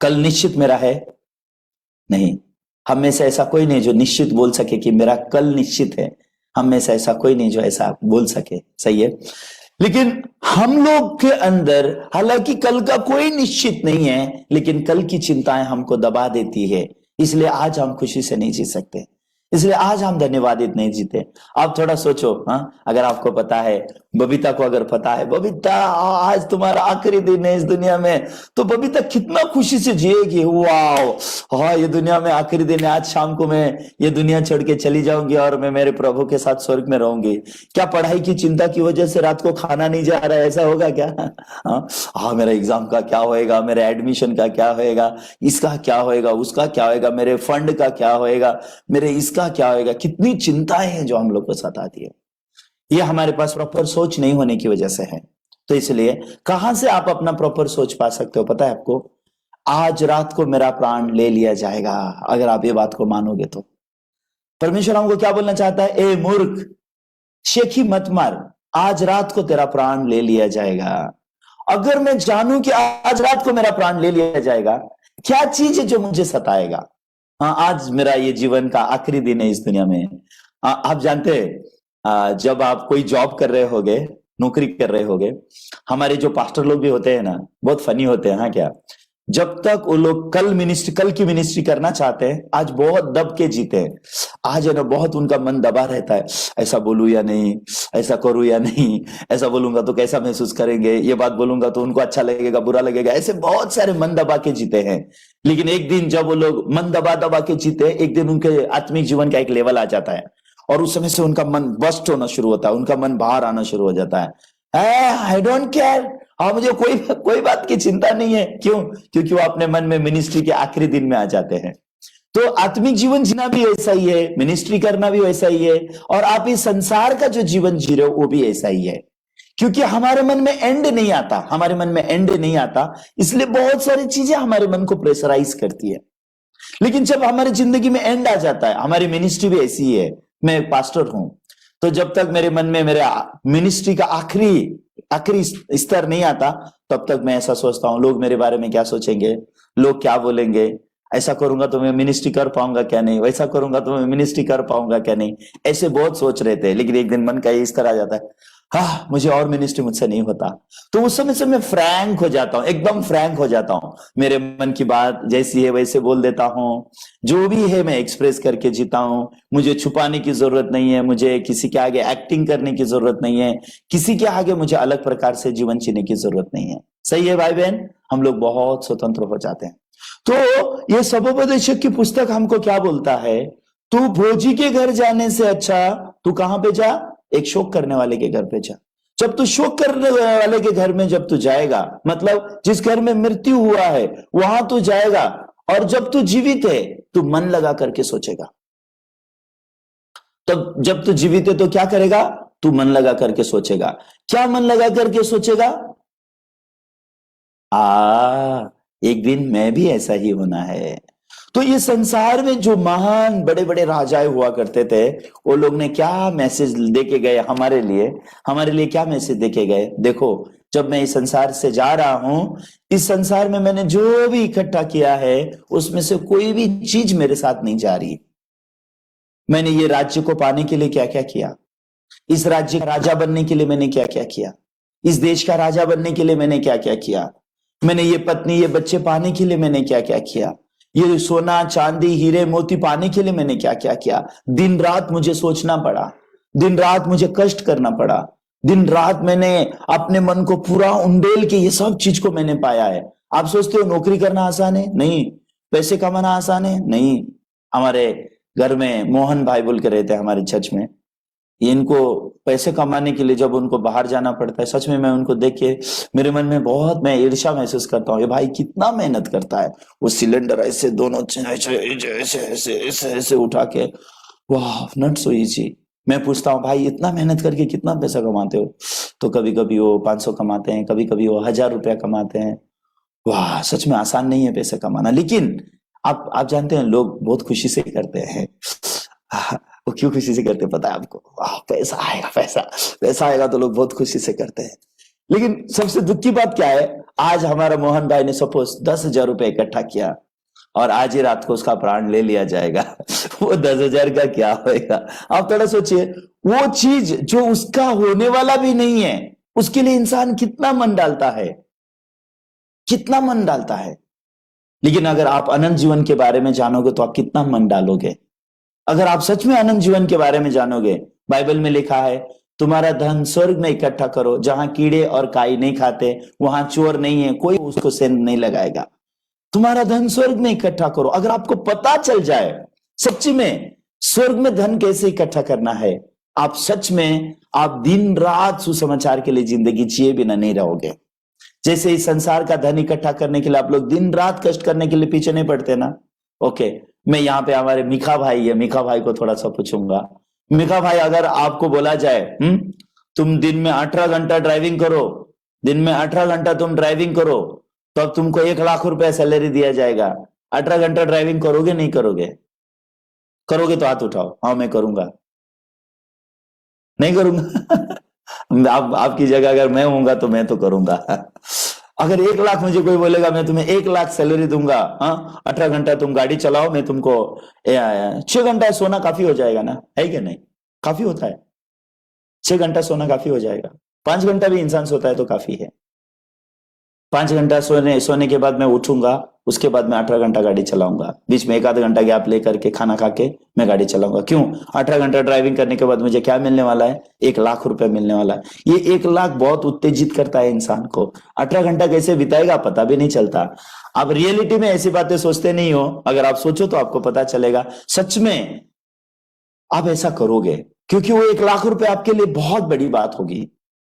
कल निश्चित मेरा है? नहीं। हम में से ऐसा कोई नहीं जो निश्चित बोल सके कि मेरा कल निश्चित है। हम में से ऐसा कोई नहीं जो ऐसा बोल सके। सही है। लेकिन हम लोग के अंदर हालांकि कल का कोई निश्चित नहीं है, लेकिन कल की चिंताएं हमको दबा देती है। इसलिए आज हम खुशी से नहीं जी सकते, इसलिए आज हम धन्यवादित नहीं जीते। आप थोड़ा सोचो, हाँ, अगर आपको पता है, बबीता को अगर पता है बबीता आज तुम्हारा आखिरी दिन है इस दुनिया में, तो बबीता कितना खुशी से जिएगी। वाह, हाँ ये दुनिया में आखिरी दिन है, आज शाम को मैं ये दुनिया छोड़ के चली जाऊंगी और मैं मेरे प्रभु के साथ स्वर्ग में रहूंगी। क्या पढ़ाई की चिंता की वजह से रात को खाना नहीं जा रहा है? ऐसा होगा क्या? हाँ, मेरा एग्जाम का क्या होएगा, मेरे एडमिशन का क्या होएगा, इसका क्या होएगा, उसका क्या होएगा, मेरे फंड का क्या होएगा, मेरे इसका क्या होएगा। कितनी चिंताएं हैं जो हम लोग को सताती है। ये हमारे पास प्रॉपर सोच नहीं होने की वजह से है। तो इसलिए कहां से आप अपना प्रॉपर सोच पा सकते हो पता है आपको? आज रात को मेरा प्राण ले लिया जाएगा। अगर आप ये बात को मानोगे तो परमेश्वर हमको क्या बोलना चाहता है? ए मूर्ख, शेखी मत मार, आज रात को तेरा प्राण ले लिया जाएगा। अगर मैं जानूं कि आज रात को मेरा प्राण ले लिया जाएगा, क्या चीज है जो मुझे सताएगा? हाँ, आज मेरा ये जीवन का आखिरी दिन है इस दुनिया में। आप जानते हैं, जब आप कोई जॉब कर रहे होगे, नौकरी कर रहे होगे, हमारे जो पास्टर लोग भी होते हैं ना, बहुत फनी होते हैं। हाँ क्या, जब तक वो लोग कल की मिनिस्ट्री करना चाहते हैं, आज बहुत दब के जीते हैं। आज है ना, बहुत उनका मन दबा रहता है, ऐसा बोलूं या नहीं, ऐसा करूं या नहीं, ऐसा बोलूंगा तो कैसा महसूस करेंगे, ये बात बोलूंगा तो उनको अच्छा लगेगा बुरा लगेगा, ऐसे बहुत सारे मन दबा के जीते हैं। लेकिन एक दिन जब वो लोग मन दबा दबा के जीते, एक दिन उनके आत्मिक जीवन का एक लेवल आ जाता है, और उस समय से उनका मन बस्ट होना शुरू होता है, उनका मन बाहर आना शुरू हो जाता है। आई डोंट केयर, हाँ मुझे कोई कोई बात की चिंता नहीं है। क्यों? क्योंकि वो अपने मन में मिनिस्ट्री के आखिरी दिन में आ जाते हैं। तो आत्मिक जीवन जीना भी ऐसा ही है, मिनिस्ट्री करना भी वैसा ही है, और आप इस संसार का जो जीवन जी रहे हो वो भी ऐसा ही है। क्योंकि हमारे मन में एंड नहीं आता, हमारे मन में एंड नहीं आता, इसलिए बहुत सारी चीजें हमारे मन को प्रेशराइज करती है। लेकिन जब हमारी जिंदगी में एंड आ जाता है, हमारी मिनिस्ट्री भी ऐसी ही है। मैं एक पास्टर हूं, तो जब तक मेरे मन में मेरे मिनिस्ट्री का आखिरी स्तर नहीं आता, तब तक मैं ऐसा सोचता हूं, लोग मेरे बारे में क्या सोचेंगे, लोग क्या बोलेंगे, ऐसा करूंगा तो मैं मिनिस्ट्री कर पाऊंगा क्या नहीं, वैसा करूंगा तो मैं मिनिस्ट्री कर पाऊंगा क्या नहीं, ऐसे बहुत सोच रहे थे। लेकिन एक दिन मन का इस तरह आ जाता है, हाँ मुझे और मिनिस्ट्री मुझसे नहीं होता। तो उस समय से मैं फ्रैंक हो जाता हूं, एकदम फ्रैंक हो जाता हूं, मेरे मन की बात जैसी है वैसे बोल देता हूं, जो भी है मैं एक्सप्रेस करके जीता हूं। मुझे छुपाने की जरूरत नहीं है, मुझे किसी के आगे एक्टिंग करने की जरूरत नहीं है, किसी के आगे मुझे अलग प्रकार से जीवन जीने की जरूरत नहीं है। सही है भाई बहन, हम लोग बहुत स्वतंत्र हो जाते हैं। तो ये सबोपदेशक की पुस्तक हमको क्या बोलता है? तू भोजी के घर जाने से अच्छा तू कहां पे जा? एक शोक करने वाले के घर पे जा। जब तू शोक करने वाले के घर में जब तू जाएगा, मतलब जिस घर में मृत्यु हुआ है वहां तू जाएगा, और जब तू जीवित है तू मन लगा करके सोचेगा। तब जब तू जीवित है तो क्या करेगा? तू मन लगा करके सोचेगा। क्या मन लगा करके सोचेगा? एक दिन मैं भी ऐसा ही होना है। तो ये संसार में जो महान बड़े बड़े राजाएं हुआ करते थे, वो लोग ने क्या मैसेज देके गए हमारे लिए क्या मैसेज देके गए? देखो, जब मैं इस संसार से जा रहा हूं, इस संसार में मैंने जो भी इकट्ठा किया है उसमें से कोई भी चीज मेरे साथ नहीं जा रही। मैंने ये राज्य को पाने के लिए क्या क्या किया, इस राज्य का राजा बनने के लिए मैंने क्या क्या किया, इस देश का राजा बनने के लिए मैंने क्या क्या किया, मैंने ये पत्नी ये बच्चे पाने के लिए मैंने क्या क्या किया, ये सोना चांदी हीरे मोती पाने के लिए मैंने क्या क्या किया। दिन रात मुझे सोचना पड़ा, दिन रात मुझे कष्ट करना पड़ा, दिन रात मैंने अपने मन को पूरा उंडेल के ये सब चीज को मैंने पाया है। आप सोचते हो नौकरी करना आसान है? नहीं। पैसे कमाना आसान है? नहीं। हमारे घर में मोहन भाई बोल के रहते हैं हमारे चर्च में, इनको पैसे कमाने के लिए जब उनको बाहर जाना पड़ता है, सच में मैं उनको देख के मेरे मन में बहुत मैं ईर्ष्या महसूस करता हूँ। ये भाई कितना मेहनत करता है, वो सिलेंडर ऐसे दोनों ऐसे ऐसे ऐसे ऐसे ऐसे उठा के, वाह नट सो इजी। मैं पूछता हूँ भाई इतना मेहनत करके कितना पैसा कमाते हो? तो कभी कभी वो 500 कमाते हैं, कभी कभी वो 1000 रुपया कमाते हैं। वाह, सच में आसान नहीं है पैसा कमाना। लेकिन आप जानते हैं लोग बहुत खुशी से करते हैं। वो क्यों खुशी से करते पता है आपको? वाह पैसा आएगा, पैसा आएगा तो लोग बहुत खुशी से करते हैं। लेकिन सबसे दुख की बात क्या है, आज हमारा मोहन भाई ने सपोज 10,000 रुपए इकट्ठा किया और आज ही रात को उसका प्राण ले लिया जाएगा। वो 10,000 का क्या होएगा? आप थोड़ा सोचिए, वो चीज जो उसका होने वाला भी नहीं है, उसके लिए इंसान कितना मन डालता है, कितना मन डालता है। लेकिन अगर आप अनंत जीवन के बारे में जानोगे तो आप कितना मन डालोगे? अगर आप सच में अनंत जीवन के बारे में जानोगे, बाइबल में लिखा है तुम्हारा धन स्वर्ग में इकट्ठा करो, जहां कीड़े और काई नहीं खाते, वहां चोर नहीं है, कोई उसको सेंध नहीं लगाएगा। तुम्हारा धन स्वर्ग में इकट्ठा करो। अगर आपको पता चल जाए सच्ची में स्वर्ग में धन कैसे इकट्ठा करना है, आप सच में आप दिन रात सुसमाचार के लिए जिंदगी जिए बिना नहीं रहोगे। जैसे इस संसार का धन इकट्ठा करने के लिए आप लोग दिन रात कष्ट करने के लिए पीछे नहीं पड़ते ना। ओके, मैं यहाँ पे हमारे मिखा भाई है, मिखा भाई को थोड़ा सा पूछूंगा। मिखा भाई, अगर आपको बोला जाए तुम दिन में 18 घंटा ड्राइविंग करो, दिन में 18 घंटा तुम ड्राइविंग करो, तो अब तुमको 1 लाख रुपया सैलरी दिया जाएगा, 18 घंटा ड्राइविंग करोगे नहीं करोगे? करोगे तो हाथ उठाओ। हाँ मैं करूंगा। नहीं करूंगा? आपकी जगह अगर मैं होऊंगा तो मैं तो करूंगा। अगर 1 लाख मुझे कोई बोलेगा मैं तुम्हें 1 लाख सैलरी दूंगा, हाँ 18 घंटा तुम गाड़ी चलाओ, मैं तुमको 6 घंटा सोना काफी हो जाएगा ना, है कि नहीं? काफी होता है, 6 घंटा सोना काफी हो जाएगा। 5 घंटा भी इंसान सोता है तो काफी है। 5 घंटा सोने के बाद मैं उठूंगा, उसके बाद मैं 18 घंटा गाड़ी चलाऊंगा, बीच में 1 आध घंटा गैप लेकर के खाना खा के मैं गाड़ी चलाऊंगा। क्यों? 18 घंटा ड्राइविंग करने के बाद मुझे क्या मिलने वाला है? 1 लाख रुपए मिलने वाला है। ये 1 लाख बहुत उत्तेजित करता है इंसान को। 18 घंटा कैसे बिताएगा पता भी नहीं चलता। आप रियलिटी में ऐसी बातें सोचते नहीं हो, अगर आप सोचो तो आपको पता चलेगा सच में आप ऐसा करोगे, क्योंकि वो 1 लाख रुपए आपके लिए बहुत बड़ी बात होगी।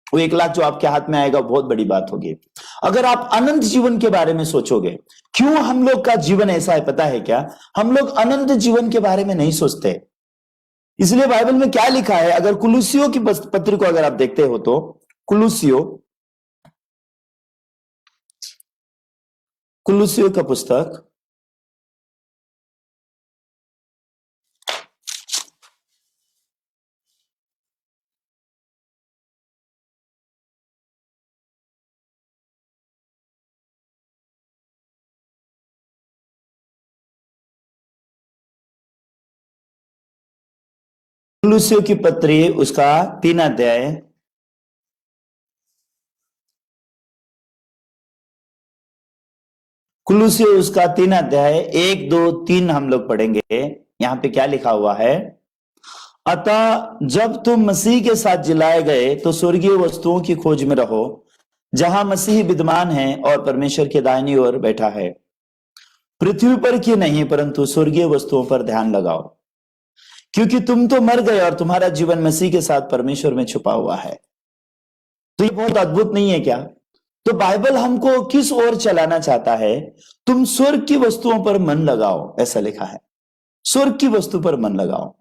वो 1 लाख जो आपके हाथ में आएगा बहुत बड़ी बात होगी। अगर आप अनंत जीवन के बारे में सोचोगे, क्यों हम लोग का जीवन ऐसा है पता है क्या? हम लोग अनंत जीवन के बारे में नहीं सोचते। इसलिए बाइबल में क्या लिखा है, अगर कुलुसियों की पत्र को अगर आप देखते हो तो कुलुसियों का पुस्तक कुलुसियों की पत्री उसका 3 अध्याय कुलुसियों उसका 3 अध्याय 1, 2, 3 हम लोग पढ़ेंगे। यहां पे क्या लिखा हुआ है? अतः जब तुम मसीह के साथ जिलाए गए तो स्वर्गीय वस्तुओं की खोज में रहो, जहां मसीह विद्यमान है और परमेश्वर के दाहिनी ओर बैठा है। पृथ्वी पर की नहीं परंतु स्वर्गीय वस्तुओं पर ध्यान लगाओ, क्योंकि तुम तो मर गए और तुम्हारा जीवन मसीह के साथ परमेश्वर में छुपा हुआ है। तो ये बहुत अद्भुत नहीं है क्या? तो बाइबल हमको किस ओर चलाना चाहता है? तुम स्वर्ग की वस्तुओं पर मन लगाओ, ऐसा लिखा है। स्वर्ग की वस्तु पर मन लगाओ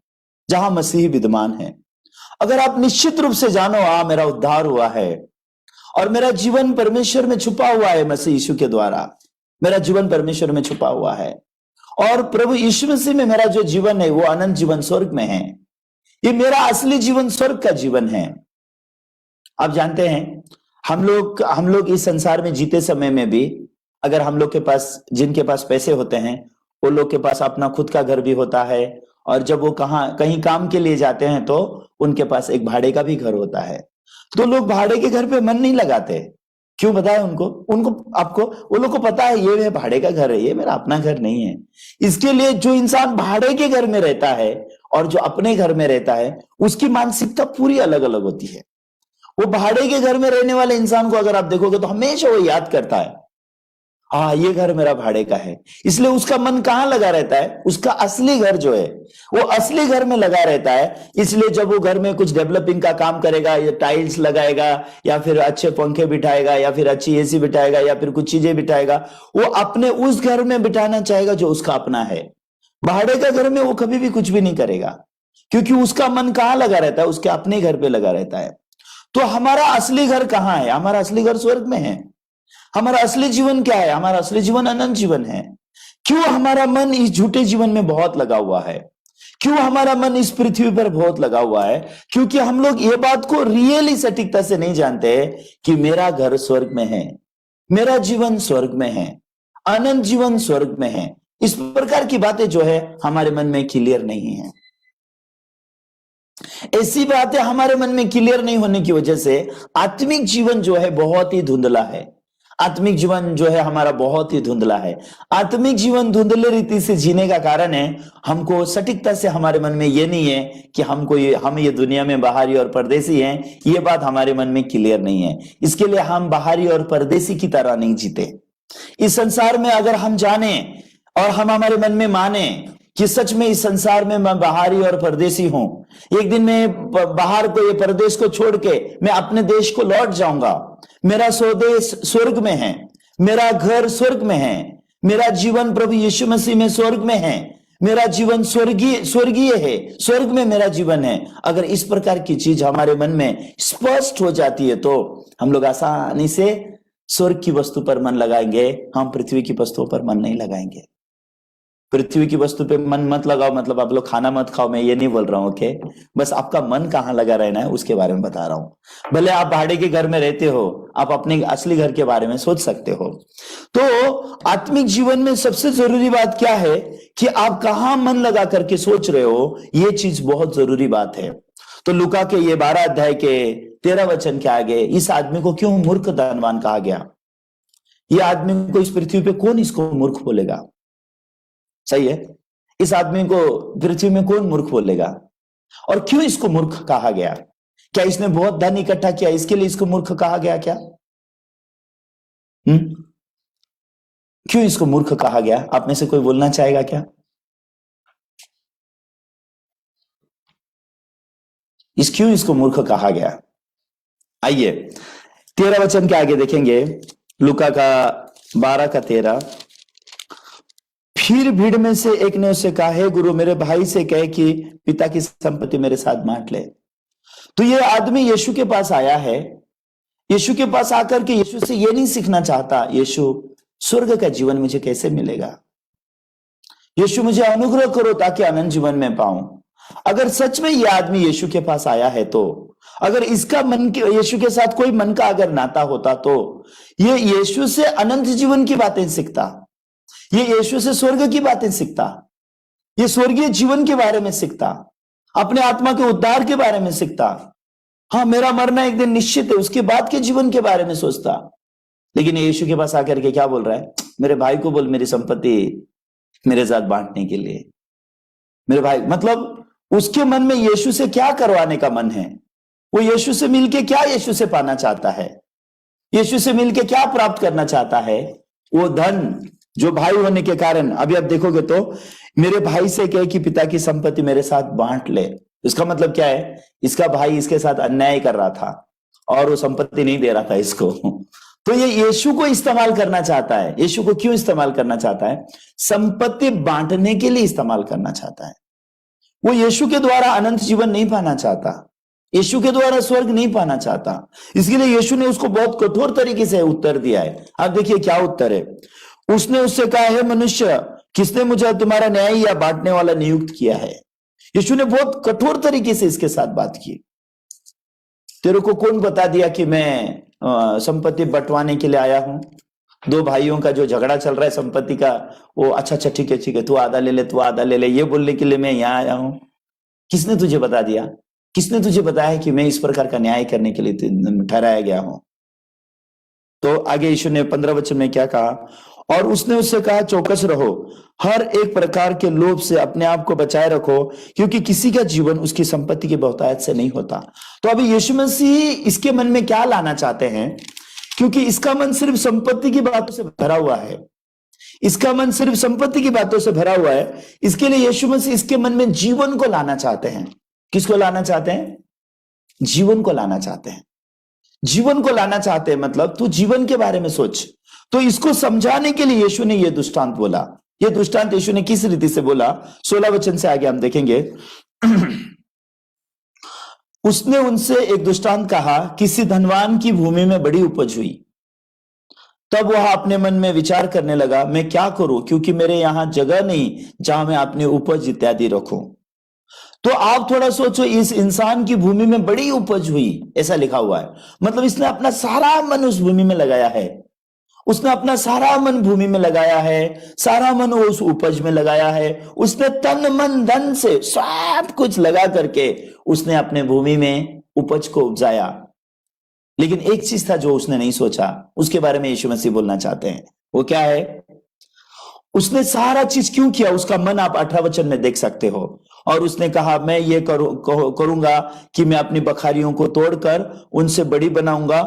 जहां मसीह विद्यमान है। अगर आप निश्चित रूप से जानो, मेरा उद्धार हुआ है और मेरा जीवन परमेश्वर में छुपा हुआ है, मसीह यीशु के द्वारा मेरा जीवन परमेश्वर में छुपा हुआ है, और प्रभु यीशु मसीह में मेरा जो जीवन है वो अनंत जीवन स्वर्ग में है। ये मेरा असली जीवन स्वर्ग का जीवन है। आप जानते हैं, हम लोग इस संसार में जीते समय में भी, अगर हम लोग के पास, जिनके पास पैसे होते हैं, वो लोग के पास अपना खुद का घर भी होता है, और जब वो कहीं काम के लिए जाते हैं तो उनके पास एक भाड़े का भी घर होता है। तो लोग भाड़े के घर पे मन नहीं लगाते। क्यों बताए उनको? आपको वो लोग को पता है ये मेरा भाड़े का घर है, ये मेरा अपना घर नहीं है। इसके लिए जो इंसान भाड़े के घर में रहता है और जो अपने घर में रहता है, उसकी मानसिकता पूरी अलग अलग होती है। वो भाड़े के घर में रहने वाले इंसान को अगर आप देखोगे तो हमेशा वो याद करता है, ये घर मेरा भाड़े का है। इसलिए उसका मन कहां लगा रहता है? उसका असली घर जो है वो असली घर में लगा रहता है। इसलिए जब वो घर में कुछ डेवलपिंग का काम करेगा, या टाइल्स लगाएगा, या फिर अच्छे पंखे बिठाएगा, या फिर अच्छी एसी बिठाएगा, या फिर कुछ चीजें बिठाएगा, वो अपने उस घर में बिठाना चाहेगा जो उसका अपना है। भाड़े का घर में वो कभी भी कुछ भी नहीं करेगा, क्योंकि उसका मन कहां लगा रहता है? उसके अपने घर पे लगा रहता है। तो हमारा असली घर कहां है? हमारा असली घर स्वर्ग में है। हमारा असली जीवन क्या है? हमारा असली जीवन अनंत जीवन है। क्यों हमारा मन इस झूठे जीवन में बहुत लगा हुआ है? क्यों हमारा मन इस पृथ्वी पर बहुत लगा हुआ है? क्योंकि हम लोग ये बात को रियली सटीकता से नहीं जानते कि मेरा घर स्वर्ग में है, मेरा जीवन स्वर्ग में है, अनंत जीवन स्वर्ग में है। इस प्रकार की बातें जो है हमारे मन में क्लियर नहीं है। ऐसी बातें हमारे मन में क्लियर नहीं होने की वजह से आत्मिक जीवन जो है बहुत ही धुंधला है। आत्मिक जीवन जो है हमारा बहुत ही धुंधला है। आत्मिक जीवन धुंधले रीति से जीने का कारण है, हमको सटीकता से हमारे मन में ये नहीं है कि हम ये दुनिया में बाहरी और परदेसी हैं। ये बात हमारे मन में क्लियर नहीं है। इसके लिए हम बाहरी और परदेसी की तरह नहीं जीते। इस संसार में अगर हम जाने और हम हमारे मन में माने कि सच में इस संसार में मैं बाहरी और परदेसी हूं, एक दिन मैं बाहर को, ये परदेश को छोड़ के मैं अपने देश को लौट जाऊंगा। मेरा स्वदेश स्वर्ग में है, मेरा घर स्वर्ग में है, मेरा जीवन प्रभु यीशु मसीह में स्वर्ग में है, मेरा जीवन स्वर्गीय है, स्वर्ग में मेरा जीवन है। अगर इस प्रकार की चीज हमारे मन में स्पष्ट हो जाती है तो हम लोग आसानी से स्वर्ग की वस्तु पर मन लगाएंगे, हम पृथ्वी की वस्तुओं पर मन नहीं लगाएंगे। पृथ्वी की वस्तु पे मन मत लगाओ, मतलब आप लोग खाना मत खाओ, मैं ये नहीं बोल रहा हूं। ओके, बस आपका मन कहाँ लगा रहना है उसके बारे में बता रहा हूं। भले आप भाड़े के घर में रहते हो, आप अपने असली घर के बारे में सोच सकते हो। तो आत्मिक जीवन में सबसे जरूरी बात क्या है कि आप कहाँ मन लगा करके सोच रहे हो, ये चीज बहुत जरूरी बात है। तो लूका के ये 12 अध्याय के 13 वचन के आगे इस आदमी को क्यों मूर्ख धनवान कहा गया? ये आदमी को इस पृथ्वी पे कौन इसको मूर्ख बोलेगा? सही है, इस आदमी को पृथ्वी में कौन मूर्ख बोलेगा? और क्यों इसको मूर्ख कहा गया? क्या इसने बहुत धन इकट्ठा किया इसके लिए इसको मूर्ख कहा गया क्या? क्यों इसको मूर्ख कहा गया? आप में से कोई बोलना चाहेगा क्या? क्यों इसको मूर्ख कहा गया? आइए 13 वचन के आगे देखेंगे, लूका का 12 का 13। फिर भीड़ में से एक ने उससे कहा, हे गुरु, मेरे भाई से कहे कि पिता की संपत्ति मेरे साथ बांट ले। तो ये आदमी यीशु के पास आया है। यीशु के पास आकर के यीशु से ये नहीं सीखना चाहता, यीशु स्वर्ग का जीवन मुझे कैसे मिलेगा, यीशु मुझे अनुग्रह करो ताकि अनंत जीवन में पाऊं। अगर सच में ये आदमी यीशु के पास आया है, तो अगर इसका मन के यीशु के साथ कोई मन का अगर नाता होता, तो ये यीशु से अनंत जीवन की बातें सीखता, ये यीशु से स्वर्ग की बातें सीखता, ये स्वर्गीय जीवन के बारे में सीखता, अपने आत्मा के उद्धार के बारे में सीखता। हाँ, मेरा मरना एक दिन निश्चित है, उसके बाद के जीवन के बारे में सोचता। लेकिन यीशु के पास आकर के क्या बोल रहा है? मेरे भाई को बोल मेरी संपत्ति मेरे साथ बांटने के लिए। मेरे भाई मतलब उसके मन में यीशु से क्या करवाने का मन है? वो यीशु से मिलके क्या यीशु से पाना चाहता है? यीशु से मिलके क्या प्राप्त करना चाहता है? वो धन जो भाई होने के कारण, अभी आप देखोगे तो मेरे भाई से कहे कि पिता की संपत्ति मेरे साथ बांट ले। इसका मतलब क्या है? इसका भाई इसके साथ अन्याय कर रहा था और वो संपत्ति नहीं दे रहा था इसको। तो ये यीशु को इस्तेमाल करना चाहता है। यीशु को क्यों इस्तेमाल करना चाहता है? संपत्ति बांटने के लिए इस्तेमाल करना चाहता है। वो यीशु के द्वारा अनंत जीवन नहीं पाना चाहता, यीशु के द्वारा स्वर्ग नहीं पाना चाहता। इसके लिए यीशु ने उसको बहुत कठोर तरीके से उत्तर दिया है। आप देखिए क्या उत्तर है। उसने उससे कहा, है मनुष्य, किसने मुझे तुम्हारा न्यायी या बांटने वाला नियुक्त किया है? यीशु ने बहुत कठोर तरीके से इसके साथ बात की। तेरे को कौन बता दिया कि मैं संपत्ति बंटवाने के लिए आया हूं? दो भाइयों का जो झगड़ा चल रहा है संपत्ति का, वो अच्छा अच्छा ठीक है तू आधा ले ले, तू आधा ले ले, ये बोलने के लिए मैं यहां आया हूं। किसने तुझे बता दिया? किसने तुझे बताया कि मैं इस प्रकार का न्याय करने के लिए ठहराया गया हूं? तो आगे यीशु ने 15 वचन में क्या कहा? और उसने उससे कहा, चौकस रहो, हर एक प्रकार के लोभ से अपने आप को बचाए रखो, क्योंकि किसी का जीवन उसकी संपत्ति की बहुतायत से नहीं होता। तो अभी यीशु मसीह इसके मन में क्या लाना चाहते हैं? क्योंकि इसका मन सिर्फ संपत्ति की बातों से भरा हुआ है, इसका मन सिर्फ संपत्ति की बातों से भरा हुआ है। इसके लिए यीशु मसीह इसके मन में जीवन को लाना चाहते हैं। किसको लाना चाहते हैं? जीवन को लाना चाहते हैं। जीवन को लाना चाहते हैं मतलब तू जीवन के बारे में सोच। तो इसको समझाने के लिए यीशु ने यह दृष्टांत बोला। यह दृष्टांत यीशु ने किस रीति से बोला? 16 वचन से आगे हम देखेंगे। उसने उनसे एक दृष्टांत कहा, किसी धनवान की भूमि में बड़ी उपज हुई। तब वह अपने मन में विचार करने लगा, मैं क्या करूं, क्योंकि मेरे यहां जगह नहीं जहां मैं अपनी उपज इत्यादि रखूं। तो आप थोड़ा सोचो, इस इंसान की भूमि में बड़ी उपज हुई, ऐसा लिखा हुआ है। मतलब इसने अपना सारा मन उस भूमि में लगाया है, उसने अपना सारा मन भूमि में लगाया है, सारा मन उस उपज में लगाया है। उसने तन मन धन से सब कुछ लगा करके उसने अपने भूमि में उपज को उपजाया। लेकिन एक चीज था जो उसने नहीं सोचा, उसके बारे में यीशु मसीह बोलना चाहते हैं। वो क्या है? उसने सारा चीज क्यों किया? उसका मन आप 18 वचन में देख सकते हो। और उसने कहा, मैं ये करूंगा कि मैं अपनी बखारियों को तोड़कर उनसे बड़ी बनाऊंगा,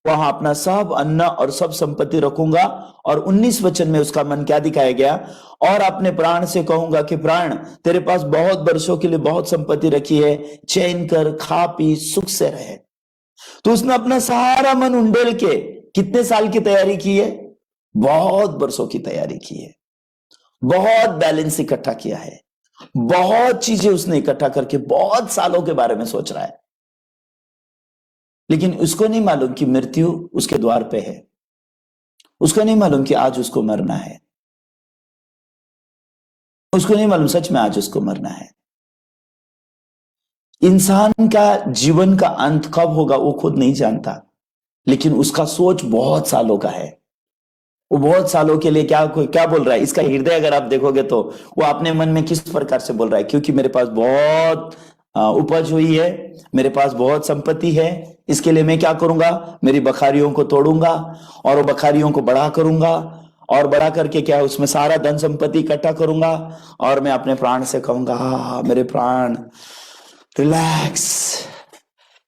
वहां अपना सब अन्न और सब संपत्ति रखूंगा। और 19 वचन में उसका मन क्या दिखाया गया? और अपने प्राण से कहूंगा कि प्राण, तेरे पास बहुत वर्षों के लिए बहुत संपत्ति रखी है, चैन कर, खा पी, सुख से रहे। तो उसने अपना सारा मन उंडेल के कितने साल की तैयारी की है? बहुत वर्षों की तैयारी की है, बहुत बैलेंस इकट्ठा किया है, बहुत चीजें उसने इकट्ठा करके बहुत सालों के बारे में सोच रहा है। लेकिन उसको नहीं मालूम कि मृत्यु उसके द्वार पे है, उसको नहीं मालूम कि आज उसको मरना है। उसको नहीं मालूम सच में आज उसको मरना है। इंसान का जीवन का अंत कब होगा वो खुद नहीं जानता, लेकिन उसका सोच बहुत सालों का है। वो बहुत सालों के लिए क्या बोल रहा है, इसका हृदय अगर आप देखोगे तो वो अपने मन में किस प्रकार से बोल रहा है, क्योंकि मेरे पास बहुत उपज हुई है, मेरे पास बहुत संपत्ति है, इसके लिए मैं क्या करूंगा, मेरी बखारियों को तोड़ूंगा और वो बखारियों को बड़ा करूंगा, और बड़ा करके क्या है उसमें सारा धन संपत्ति इकट्ठा करूंगा, और मैं अपने प्राण से कहूंगा मेरे प्राण रिलैक्स,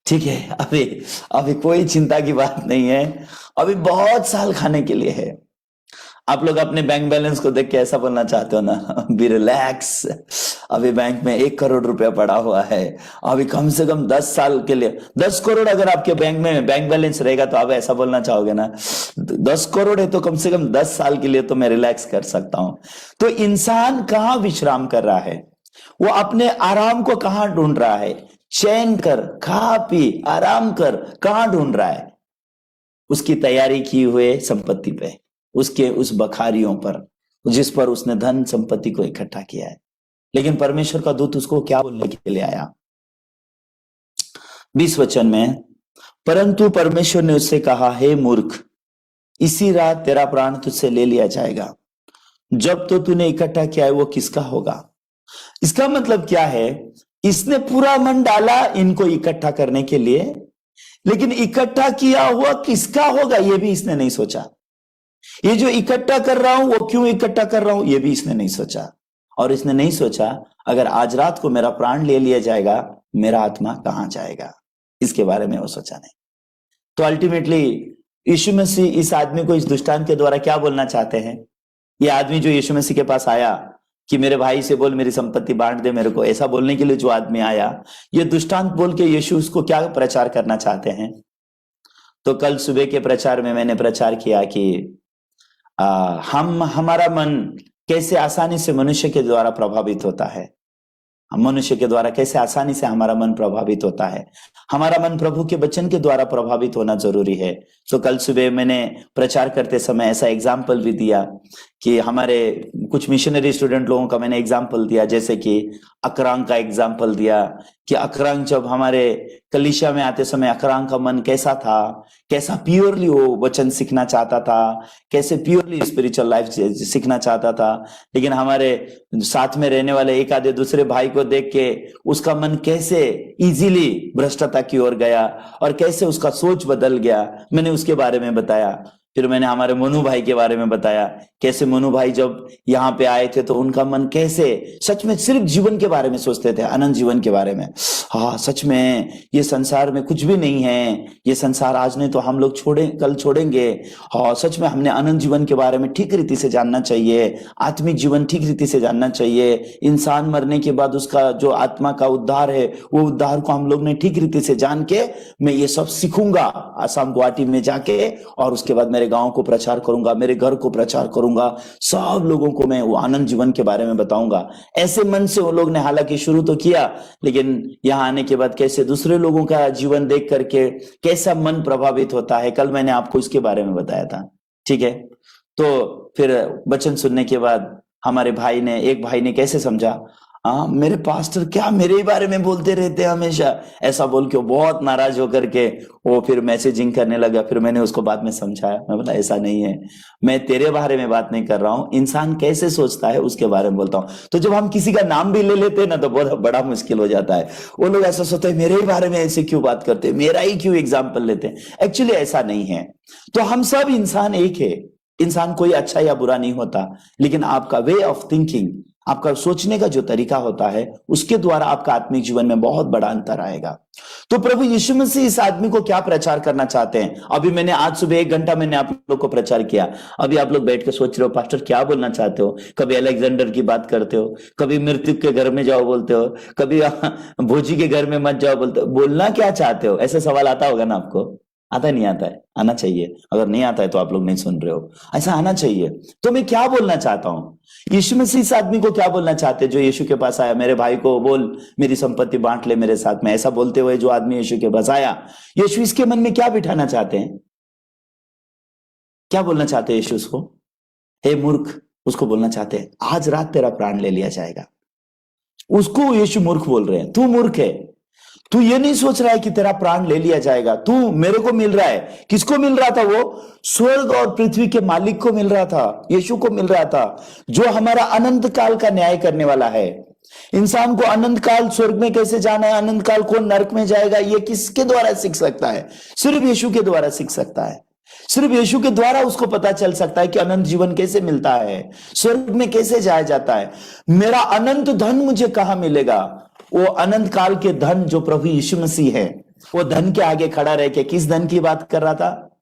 ठीक है, अभी अभी कोई चिंता की बात नहीं है, अभी बहुत साल खाने के लिए है। आप लोग अपने बैंक बैलेंस को देख के ऐसा बोलना चाहते हो ना, बी रिलैक्स, अभी बैंक में 1 करोड़ रुपया पड़ा हुआ है, अभी कम से कम 10 साल के लिए 10 करोड़ अगर आपके बैंक में बैंक बैलेंस रहेगा तो आप ऐसा बोलना चाहोगे ना, 10 करोड़ है तो कम से कम 10 साल के लिए तो मैं रिलैक्स कर सकता हूं। तो इंसान कहां विश्राम कर रहा है, वो अपने आराम को कहां ढूंढ रहा है, चैन कर, खा पी आराम कर, कहां ढूंढ रहा है, उसकी तैयारी की हुए संपत्ति पे, उसके उस बखारियों पर, जिस पर उसने धन संपत्ति को इकट्ठा किया है। लेकिन परमेश्वर का दूत उसको क्या बोलने के लिए आया, 20 वचन में, परंतु परमेश्वर ने उससे कहा, हे मूर्ख, इसी रात तेरा प्राण तुझसे ले लिया जाएगा, जब तो तूने इकट्ठा किया है वो किसका होगा। इसका मतलब क्या है, इसने पूरा मन डाला इनको इकट्ठा करने के लिए, लेकिन इकट्ठा किया हुआ किसका होगा ये भी इसने नहीं सोचा। ये जो इकट्ठा कर रहा हूं वो क्यों इकट्ठा कर रहा हूं ये भी इसने नहीं सोचा, और इसने नहीं सोचा अगर आज रात को मेरा प्राण ले लिया जाएगा मेरा आत्मा कहां जाएगा, इसके बारे में वो सोचा नहीं। तो अल्टीमेटली यीशु मसीह इस आदमी को इस दृष्टांत के द्वारा क्या बोलना चाहते हैं, ये आदमी जो यीशु मसीह के पास आया कि मेरे भाई से बोल मेरी संपत्ति बांट दे मेरे को, ऐसा बोलने के लिए जो आदमी आया, ये दृष्टांत बोल के यीशु उसको क्या प्रचार करना चाहते हैं। तो कल सुबह के प्रचार में मैंने प्रचार किया कि हमारा मन कैसे आसानी से मनुष्य के द्वारा प्रभावित होता है, मनुष्य के द्वारा कैसे आसानी से हमारा मन प्रभावित होता है, हमारा मन प्रभु के वचन के द्वारा प्रभावित होना जरूरी है। तो कल सुबह मैंने प्रचार करते समय ऐसा एग्जाम्पल भी दिया कि हमारे कुछ मिशनरी स्टूडेंट लोगों का मैंने एग्जाम्पल दिया, जैसे कि अकरांग का एग्जाम्पल दिया कि अकरांग जब हमारे कलीसिया में आते समय अकरांग का मन कैसा था, कैसा प्योरली वो वचन सीखना चाहता था, कैसे प्योरली स्पिरिचुअल लाइफ सीखना चाहता था, लेकिन हमारे साथ में रहने वाले एक आधे दूसरे भाई को देख के उसका मन कैसे इजीली भ्रष्टता की ओर गया और कैसे उसका सोच बदल गया, मैंने उसके बारे में बताया। फिर मैंने हमारे मनु भाई के बारे में बताया, कैसे मनु भाई जब यहाँ पे आए थे तो उनका मन कैसे सच में सिर्फ जीवन के बारे में सोचते थे, अनंत जीवन के बारे में। हाँ सच में ये संसार में कुछ भी नहीं है, ये संसार आज नहीं तो हम लोग कल छोड़ेंगे। हाँ सच में हमने अनंत जीवन के बारे में ठीक रीति से जानना चाहिए, आत्मिक जीवन ठीक रीति से जानना चाहिए, इंसान मरने के बाद उसका जो आत्मा का उद्धार है वो उद्धार को हम लोग ने ठीक रीति से जान के मैं ये सब सीखूंगा आसाम गुवाहाटी में जाके, और उसके बाद मेरे गांव को प्रचार करूंगा, मेरे घर को प्रचार करूंगा, सब लोगों को मैं वो आनंद जीवन के बारे में बताऊंगा। ऐसे मन से वो लोग ने हालांकि शुरू तो किया, लेकिन यहाँ आने के बाद कैसे दूसरे लोगों का जीवन देख करके कैसा मन प्रभावित होता है, कल मैंने आपको इसके बारे में बताया था। ठीक है, तो फिर वचन सुनने के बाद हमारे एक भाई ने कैसे समझा, मेरे पास्टर क्या मेरे ही बारे में बोलते रहते हैं हमेशा, ऐसा बोल के वो बहुत नाराज होकर के वो फिर मैसेजिंग करने लगा। फिर मैंने उसको बाद में समझाया, मैं बोला ऐसा नहीं है, मैं तेरे बारे में बात नहीं कर रहा हूं, इंसान कैसे सोचता है उसके बारे में बोलता हूं। तो जब हम किसी का नाम भी ले लेते हैं ना तो बहुत बड़ा मुश्किल हो जाता है, वो लोग ऐसा सोचते हैं मेरे ही बारे में ऐसे क्यों बात करते हैं, मेरा ही क्यों एग्जाम्पल लेते हैं। एक्चुअली ऐसा नहीं है। तो हम सब इंसान एक है, इंसान कोई अच्छा या बुरा नहीं होता, लेकिन आपका वे ऑफ थिंकिंग, आपका सोचने का जो तरीका होता है उसके द्वारा आपका आत्मिक जीवन में बहुत बड़ा अंतर आएगा। तो प्रभु यीशु मसीह इस आदमी को क्या प्रचार करना चाहते हैं, अभी मैंने आज सुबह 1 घंटा मैंने आप लोग को प्रचार किया। अभी आप लोग बैठ के सोच रहे हो पास्टर क्या बोलना चाहते हो, कभी अलेक्जेंडर की बात करते हो, कभी मृत्यु के घर में जाओ बोलते हो, कभी भोजी के घर में मत जाओ बोलते हो, बोलना क्या चाहते हो, ऐसा सवाल आता होगा ना आपको। आता नहीं आता है, आना चाहिए, अगर नहीं आता है तो आप लोग नहीं सुन रहे हो, ऐसा आना चाहिए। तो मैं क्या बोलना चाहता हूं, यीशु मसीह इस आदमी को क्या बोलना चाहते हैं जो यीशु के पास आया, मेरे भाई को बोल मेरी संपत्ति बांट ले मेरे साथ में, ऐसा बोलते हुए जो आदमी यीशु के पास आया, यीशु इसके मन में क्या बिठाना चाहते हैं, क्या बोलना चाहते हैं यीशु उसको, हे मूर्ख उसको बोलना चाहते हैं आज रात तेरा प्राण ले लिया जाएगा। उसको यीशु मूर्ख बोल रहे हैं, तू मूर्ख है, तू ये नहीं सोच रहा है कि तेरा प्राण ले लिया जाएगा, तू मेरे को मिल रहा है। किसको मिल रहा था? वो स्वर्ग और पृथ्वी के मालिक को मिल रहा था, यीशु को मिल रहा था, जो हमारा अनंत काल का न्याय करने वाला है। इंसान को अनंत काल स्वर्ग में कैसे जाना है, अनंत काल कौन नरक में जाएगा, ये किसके द्वारा सीख सकता है? सिर्फ यीशु के द्वारा सीख सकता है। सिर्फ यीशु के द्वारा उसको पता चल सकता है कि अनंत जीवन कैसे मिलता है, स्वर्ग में कैसे जाया जाता है। मेरा अनंत धन मुझे कहां मिलेगा? वो अनंत काल के धन जो प्रभु यीशु मसीह है, वो धन के आगे खड़ा रह के किस धन की बात कर रहा था?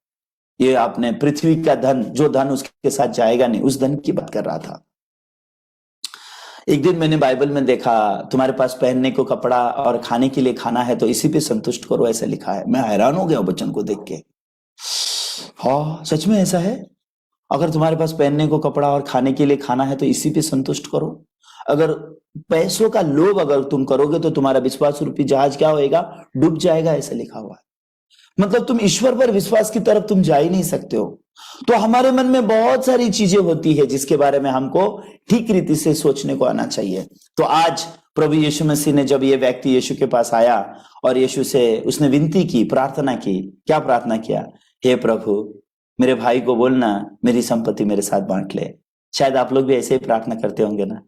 ये आपने पृथ्वी का धन, जो धन उसके साथ जाएगा नहीं, उस धन की बात कर रहा था। एक दिन मैंने बाइबल में देखा, तुम्हारे पास पहनने को कपड़ा और खाने के लिए खाना है तो इसी पे संतुष्ट करो, ऐसा लिखा है। मैं हैरान हो गया वचन को देख के। हाँ, सच में ऐसा है। अगर तुम्हारे पास पहनने को कपड़ा और खाने के लिए खाना है तो इसी पे संतुष्ट करो। अगर पैसों का लोभ अगर तुम करोगे तो तुम्हारा विश्वास रूपी जहाज क्या होएगा? डूब जाएगा, ऐसा लिखा हुआ है। मतलब तुम ईश्वर पर विश्वास की तरफ तुम जा ही नहीं सकते हो। तो हमारे मन में बहुत सारी चीजें होती है जिसके बारे में हमको ठीक रीति से सोचने को आना चाहिए। तो आज प्रभु यीशु मसीह ने जब ये व्यक्ति यीशु के पास आया और यीशु से उसने विनती की, प्रार्थना की, क्या प्रार्थना किया? हे प्रभु, मेरे भाई को बोलना मेरी संपत्ति मेरे साथ बांट ले। शायद आप लोग भी ऐसे ही प्रार्थना करते होंगे ना।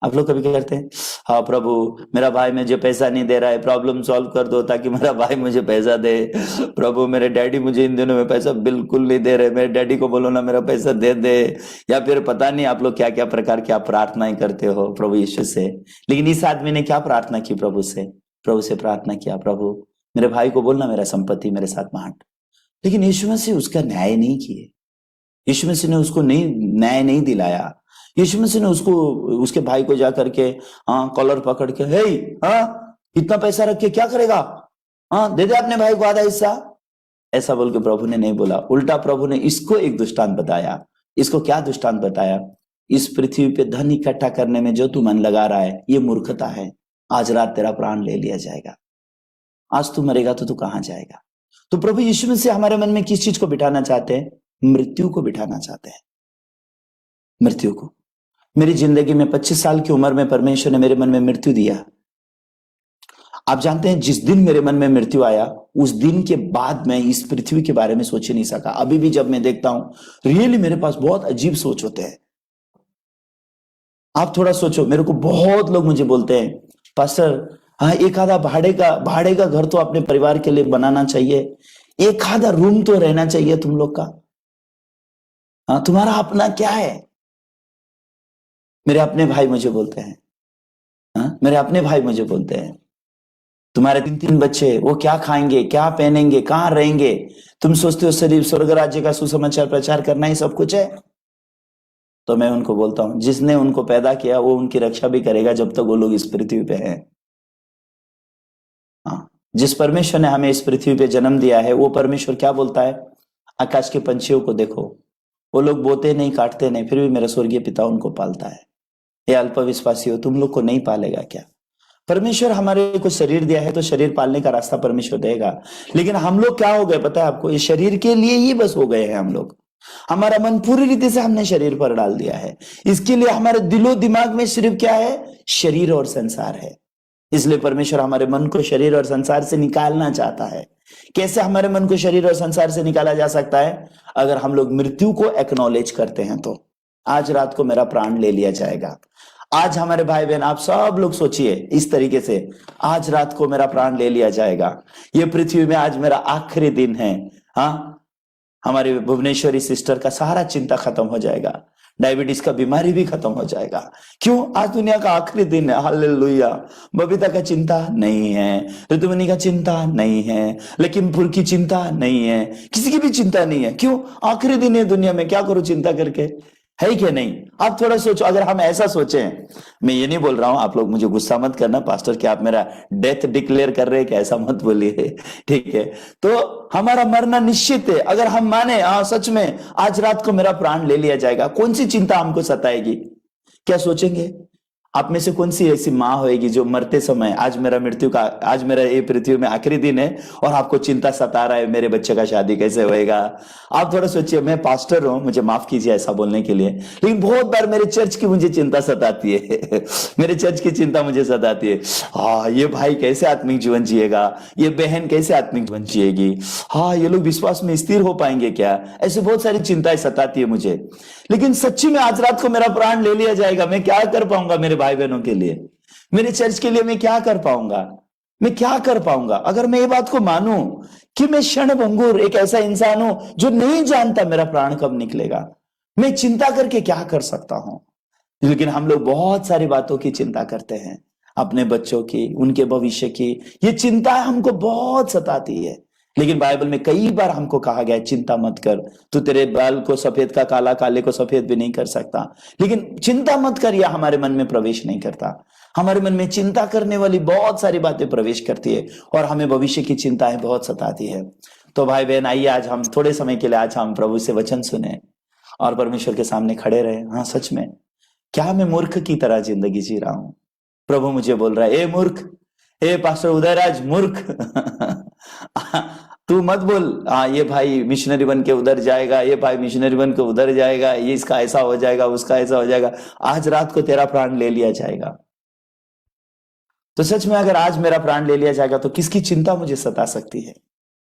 आप लोग कभी क्या करते हैं? हाँ प्रभु, मेरा भाई मुझे पैसा नहीं दे रहा है, प्रॉब्लम सॉल्व कर दो ताकि मेरा भाई मुझे पैसा दे। प्रभु, मेरे डैडी मुझे इन दिनों में पैसा बिल्कुल नहीं दे रहे, मेरे डैडी को बोलो ना मेरा पैसा दे दे। या फिर पता नहीं आप लोग क्या क्या प्रकार की आप प्रार्थनाएं करते हो प्रभु यीशु से। लेकिन इस आदमी ने क्या प्रार्थना की? प्रभु से प्रार्थना किया, प्रभु मेरे भाई को बोलना मेरा संपत्ति मेरे साथ बांट। लेकिन यीशु मसीह उसका न्याय नहीं किए। यीशु मसीह ने उसको न्याय नहीं दिलाया। यीशु मसीह ने उसको, उसके भाई को जाकर के कॉलर पकड़ के, हे इतना पैसा रख के क्या करेगा? दे दे अपने भाई को आधा हिस्सा। ऐसा बोल के प्रभु ने नहीं बोला। उल्टा प्रभु ने इसको एक दृष्टांत बताया। इसको क्या दृष्टांत बताया? इस पृथ्वी पे धन इकट्ठा करने में जो तू मन लगा रहा है, ये मूर्खता है। आज रात तेरा प्राण ले लिया जाएगा। आज तू मरेगा तो तू कहां जाएगा? तो प्रभु यीशु मसीह हमारे मन में किस चीज को बिठाना चाहते हैं? मृत्यु को बिठाना चाहते हैं। मृत्यु को। मेरी जिंदगी में 25 साल की उम्र में परमेश्वर ने मेरे मन में मृत्यु दिया। आप जानते हैं, जिस दिन मेरे मन में मृत्यु आया उस दिन के बाद मैं इस पृथ्वी के बारे में सोच ही नहीं सका। अभी भी जब मैं देखता हूं, रियली मेरे पास बहुत अजीब सोच होते हैं। आप थोड़ा सोचो, मेरे को बहुत लोग मुझे बोलते हैं, पास्टर एक आधा भाड़े का घर तो अपने परिवार के लिए बनाना चाहिए, एक आधा रूम तो रहना चाहिए तुम लोग का। तुम्हारा अपना क्या है? मेरे अपने भाई मुझे बोलते हैं, मेरे अपने भाई मुझे बोलते हैं, तुम्हारे 3-3 बच्चे, वो क्या खाएंगे, क्या पहनेंगे, कहां रहेंगे? तुम सोचते हो शरीर स्वर्ग राज्य का सुसमाचार प्रचार करना ही सब कुछ है? तो मैं उनको बोलता हूं, जिसने उनको पैदा किया वो उनकी रक्षा भी करेगा जब तक वो लोग इस पृथ्वी पे हैं। जिस परमेश्वर ने हमें इस पृथ्वी पे जन्म दिया है, वो परमेश्वर क्या बोलता है? आकाश के पंछियों को देखो, वो लोग बोते नहीं, काटते नहीं, फिर भी मेरा स्वर्गीय पिता उनको पालता है। ये अल्पविश्वासी हो, तुम लोग को नहीं पालेगा क्या? परमेश्वर हमारे को शरीर दिया है तो शरीर पालने का रास्ता परमेश्वर देगा। लेकिन हम लोग क्या हो गए पता है आपको? ये शरीर के लिए ही बस हो गए हैं हम लोग। हमारा मन पूरी रीति से हमने शरीर पर डाल दिया है। इसके लिए हमारे दिलो दिमाग में सिर्फ क्या है? शरीर और संसार है। इसलिए परमेश्वर हमारे मन को शरीर और संसार से निकालना चाहता है। कैसे हमारे मन को शरीर और संसार से निकाला जा सकता है? अगर हम लोग मृत्यु को एक्नॉलेज करते हैं तो। आज रात को मेरा प्राण ले लिया जाएगा। आज हमारे भाई बहन, आप सब लोग सोचिए इस तरीके से, आज रात को मेरा प्राण ले लिया जाएगा। ये पृथ्वी में आज मेरा आखिरी दिन है। हमारी भुवनेश्वरी सिस्टर का सारा चिंता खत्म हो जाएगा, डायबिटीज का बीमारी भी खत्म हो जाएगा। क्यों? आज दुनिया का आखिरी दिन है। हालेलुया। बबीता का चिंता नहीं है, ऋतुमणि का चिंता नहीं है, लखीमपुर की चिंता नहीं है, किसी की भी चिंता नहीं है। क्यों? आखिरी दिन है दुनिया में, क्या करूं चिंता करके? है क्या नहीं? आप थोड़ा सोचो। अगर हम ऐसा सोचें, मैं ये नहीं बोल रहा हूं, आप लोग मुझे गुस्सा मत करना, पास्टर क्या आप मेरा डेथ डिक्लेयर कर रहे हैं क्या? ऐसा मत बोलिए, ठीक है? तो हमारा मरना निश्चित है। अगर हम माने सच में आज रात को मेरा प्राण ले लिया जाएगा, कौन सी चिंता हमको सताएगी? क्या सोचेंगे? आप में से कौन सी ऐसी माँ होएगी जो मरते समय, आज मेरा ये पृथ्वी में आखिरी दिन है और आपको चिंता सता रहा है मेरे बच्चे का शादी कैसे होएगा। आप थोड़ा सोचिए, मैं पास्टर हूं, मुझे माफ कीजिए ऐसा बोलने के लिए, लेकिन बहुत बार मेरे चर्च की मुझे चिंता सताती है मेरे चर्च की चिंता मुझे सताती है। हाँ, ये भाई कैसे आत्मिक जीवन जिएगा, ये बहन कैसे आत्मिक जीवन जिएगी, हाँ ये लोग विश्वास में स्थिर हो पाएंगे क्या, ऐसे बहुत सारी चिंताएं सताती है मुझे। लेकिन सच्ची में आज रात को मेरा प्राण ले लिया जाएगा, मैं क्या कर पाऊंगा मेरे भाई बहनों के लिए, मेरे चर्च के लिए मैं क्या कर पाऊंगा, मैं क्या कर पाऊंगा अगर मैं ये बात को मानूं कि मैं क्षण भंगुर एक ऐसा इंसान हूं जो नहीं जानता मेरा प्राण कब निकलेगा, मैं चिंता करके क्या कर सकता हूं। लेकिन हम लोग बहुत सारी बातों की चिंता करते हैं, अपने बच्चों की, उनके भविष्य की, ये चिंता हमको बहुत सताती है। लेकिन बाइबल में कई बार हमको कहा गया है, चिंता मत कर, तू तेरे बाल को सफेद का काला, काले को सफेद भी नहीं कर सकता। लेकिन चिंता मत कर, यह हमारे मन में प्रवेश नहीं करता। हमारे मन में चिंता करने वाली बहुत सारी बातें प्रवेश करती है और हमें भविष्य की चिंताएं बहुत सताती है। तो भाई बहन, आइए आज हम थोड़े समय के लिए आज हम प्रभु से वचन सुने और परमेश्वर के सामने खड़े रहे। हाँ, सच में क्या मैं मूर्ख की तरह जिंदगी जी रहा हूं? प्रभु मुझे बोल रहा है, ए मूर्ख, ए पास्टर उदयराज मूर्ख तू मत बोल हाँ ये भाई मिशनरी बन के उधर जाएगा, ये भाई मिशनरी बन के उधर जाएगा, ये इसका ऐसा हो जाएगा, उसका ऐसा हो जाएगा। आज रात को तेरा प्राण ले लिया जाएगा। तो सच में अगर आज मेरा प्राण ले लिया जाएगा तो किसकी चिंता मुझे सता सकती है?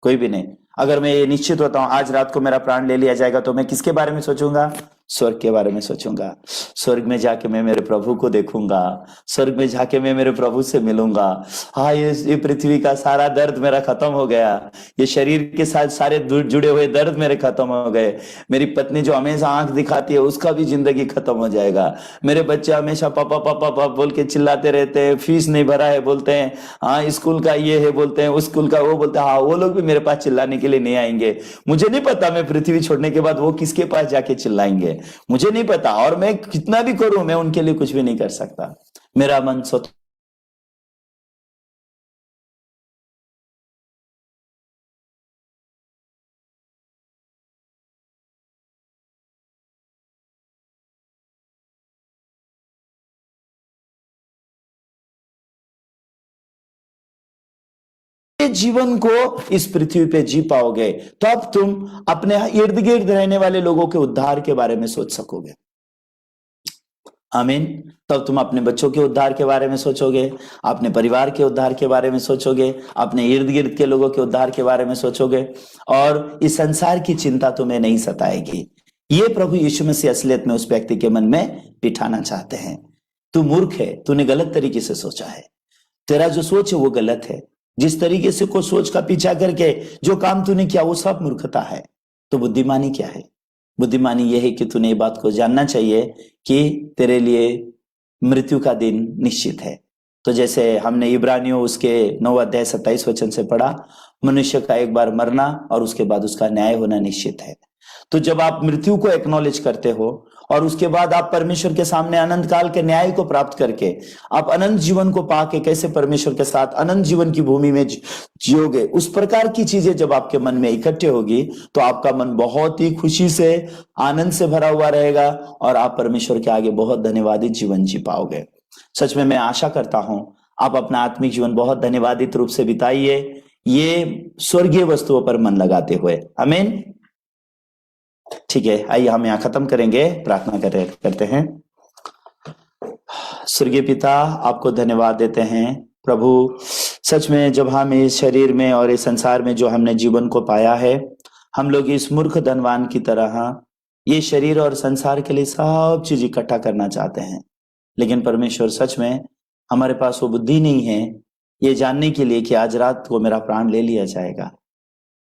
कोई भी नहीं। अगर मैं ये निश्चित होता हूं आज रात को मेरा प्राण ले लिया जाएगा तो मैं किसके बारे में सोचूंगा? स्वर्ग के बारे में सोचूंगा। स्वर्ग में जाके मैं मेरे प्रभु को देखूंगा, स्वर्ग में जाके मैं मेरे प्रभु से मिलूंगा। हाँ, ये पृथ्वी का सारा दर्द मेरा खत्म हो गया, ये शरीर के साथ सारे जुड़े हुए दर्द मेरे खत्म हो गए। मेरी पत्नी जो हमेशा आंख दिखाती है उसका भी जिंदगी खत्म हो जाएगा। मेरे बच्चे हमेशा पापा पापा पापा बोल के चिल्लाते रहते हैं, फीस नहीं भरा है बोलते हैं, हाँ स्कूल का ये है बोलते हैं, उस स्कूल का वो बोलते हैं। हाँ, वो लोग भी मेरे पास चिल्लाने के लिए नहीं आएंगे। मुझे नहीं पता मैं पृथ्वी छोड़ने के बाद वो किसके पास जाके चिल्लाएंगे, मुझे नहीं पता, और मैं कितना भी करूं मैं उनके लिए कुछ भी नहीं कर सकता। मेरा मन स्वतः जीवन को इस पृथ्वी पे जी पाओगे तब तुम अपने इर्द गिर्द रहने वाले लोगों के उद्धार के बारे में सोच सकोगे। आमीन। तब तुम अपने बच्चों के उद्धार के बारे में सोचोगे, अपने परिवार के उद्धार के बारे में सोचोगे, अपने इर्द गिर्द के लोगों के उद्धार के बारे में सोचोगे और इस संसार की चिंता तुम्हें नहीं सताएगी। ये प्रभु यीशु मसीह असलियत में उस व्यक्ति के मन में बिठाना चाहते हैं। तू मूर्ख है, तूने गलत तरीके से सोचा है, तेरा जो सोच है वो गलत है। जिस तरीके से को सोच का पीछा करके जो काम तूने किया वो सब मूर्खता है। तो बुद्धिमानी क्या है? बुद्धिमानी यह है कि तूने ये बात को जानना चाहिए कि तेरे लिए मृत्यु का दिन निश्चित है। तो जैसे हमने इब्रानियों उसके 9 अध्याय 27 वचन से पढ़ा, मनुष्य का एक बार मरना और उसके बाद उसका न्याय होना निश्चित है। तो जब आप मृत्यु को एक्नॉलेज करते हो और उसके बाद आप परमेश्वर के सामने अनंत काल के न्याय को प्राप्त करके आप अनंत जीवन को पाके कैसे परमेश्वर के साथ अनंत जीवन की भूमि में जियोगे, उस प्रकार की चीजें जब आपके मन में इकट्ठे होगी तो आपका मन बहुत ही खुशी से, आनंद से भरा हुआ रहेगा और आप परमेश्वर के आगे बहुत धन्यवादित जीवन जी पाओगे। सच में मैं आशा करता हूं आप अपना आत्मिक जीवन बहुत धन्यवादित रूप से बिताइए, ये स्वर्गीय वस्तुओं पर मन लगाते हुए। आमीन। ठीक है, आइए हम यहाँ खत्म करेंगे, प्रार्थना करते हैं। स्वर्गीय पिता, आपको धन्यवाद देते हैं प्रभु। सच में जब हम इस शरीर में और इस संसार में जो हमने जीवन को पाया है, हम लोग इस मूर्ख धनवान की तरह ये शरीर और संसार के लिए सब चीज इकट्ठा करना चाहते हैं, लेकिन परमेश्वर सच में हमारे पास वो बुद्धि नहीं है ये जानने के लिए कि आज रात को मेरा प्राण ले लिया जाएगा,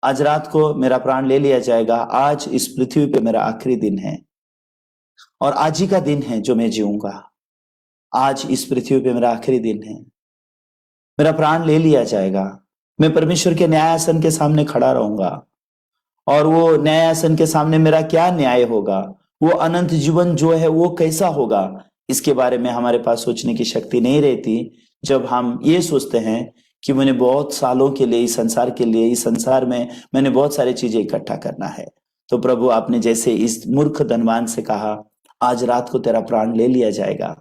आज रात को मेरा प्राण ले लिया जाएगा। आज इस पृथ्वी पे मेरा आखिरी दिन है और आज ही का दिन है जो मैं जीऊंगा। आज इस पृथ्वी पे मेरा आखिरी दिन है, मेरा प्राण ले लिया जाएगा। मैं परमेश्वर के न्यायासन के सामने खड़ा रहूंगा और वो न्यायासन के सामने मेरा क्या न्याय होगा, वो अनंत जीवन जो है वो कैसा होगा, इसके बारे में हमारे पास सोचने की शक्ति नहीं रहती। जब हम ये सोचते हैं कि मैंने बहुत सालों के लिए इस संसार के लिए, इस संसार में मैंने बहुत सारी चीजें इकट्ठा करना है। तो प्रभु, आपने जैसे इस मूर्ख धनवान से कहा आज रात को तेरा प्राण ले लिया जाएगा,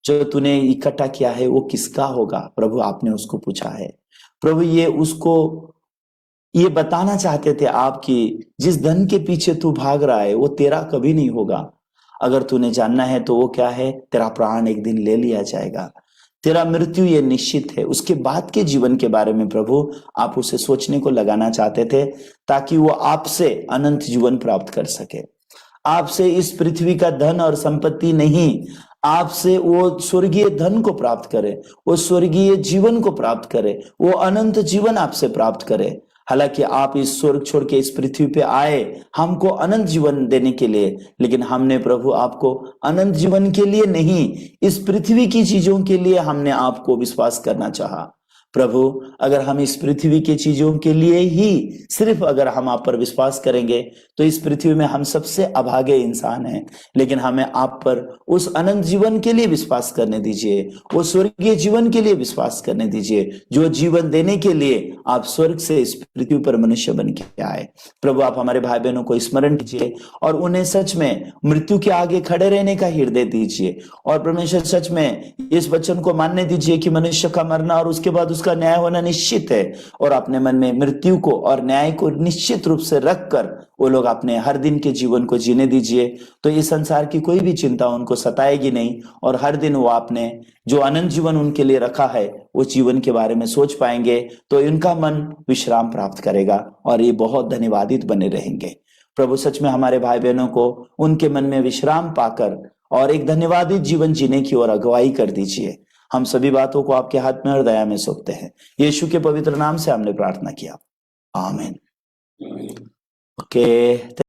जो तूने इकट्ठा किया है वो किसका होगा? प्रभु आपने उसको पूछा है। प्रभु ये उसको ये बताना चाहते थे आप कि जिस धन के पीछे तू भाग रहा है वो तेरा कभी नहीं होगा। अगर तूने जानना है तो वो क्या है, तेरा प्राण एक दिन ले लिया जाएगा, तेरा मृत्यु ये निश्चित है। उसके बाद के जीवन के बारे में प्रभु आप उसे सोचने को लगाना चाहते थे, ताकि वो आपसे अनंत जीवन प्राप्त कर सके। आपसे इस पृथ्वी का धन और संपत्ति नहीं, आपसे वो स्वर्गीय धन को प्राप्त करे, वो स्वर्गीय जीवन को प्राप्त करे, वो अनंत जीवन आपसे प्राप्त करे। हालांकि आप इस स्वर्ग छोड़ के इस पृथ्वी पे आए हमको अनंत जीवन देने के लिए, लेकिन हमने प्रभु आपको अनंत जीवन के लिए नहीं, इस पृथ्वी की चीजों के लिए हमने आपको विश्वास करना चाहा। प्रभु अगर हम इस पृथ्वी की चीजों के लिए ही सिर्फ अगर हम आप पर विश्वास करेंगे तो इस पृथ्वी में हम सबसे अभागे इंसान हैं, लेकिन हमें आप पर उस अनंत जीवन के लिए विश्वास करने दीजिए, वो स्वर्गीय जीवन के लिए विश्वास करने दीजिए, जो जीवन देने के लिए आप स्वर्ग से इस पृथ्वी पर मनुष्य बन के आए। प्रभु आप हमारे भाई बहनों को स्मरण कीजिए और उन्हें सच में मृत्यु के आगे खड़े रहने का हृदय दीजिए, और परमेश्वर सच में इस वचन को मानने दीजिए कि मनुष्य का मरना और उसके बाद उसका न्याय होना निश्चित है, और अपने मन में मृत्यु को और न्याय को निश्चित रूप से रखकर वो लोग अपने हर दिन के जीवन को जीने दीजिए। तो इस संसार की कोई भी चिंता उनको सताएगी नहीं, और हर दिन वो आपने जो अनंत जीवन उनके लिए रखा है वो जीवन के बारे में सोच पाएंगे, तो इनका मन विश्राम प्राप्त करेगा और ये बहुत धन्यवादित बने रहेंगे। प्रभु सच में हमारे भाई बहनों को उनके मन में विश्राम पाकर और एक धन्यवादित जीवन जीने की ओर अगुवाई कर दीजिए। हम सभी बातों को आपके हाथ में और दया में सौंपते हैं, यीशु के पवित्र नाम से हमने प्रार्थना किया, आमीन। ओके।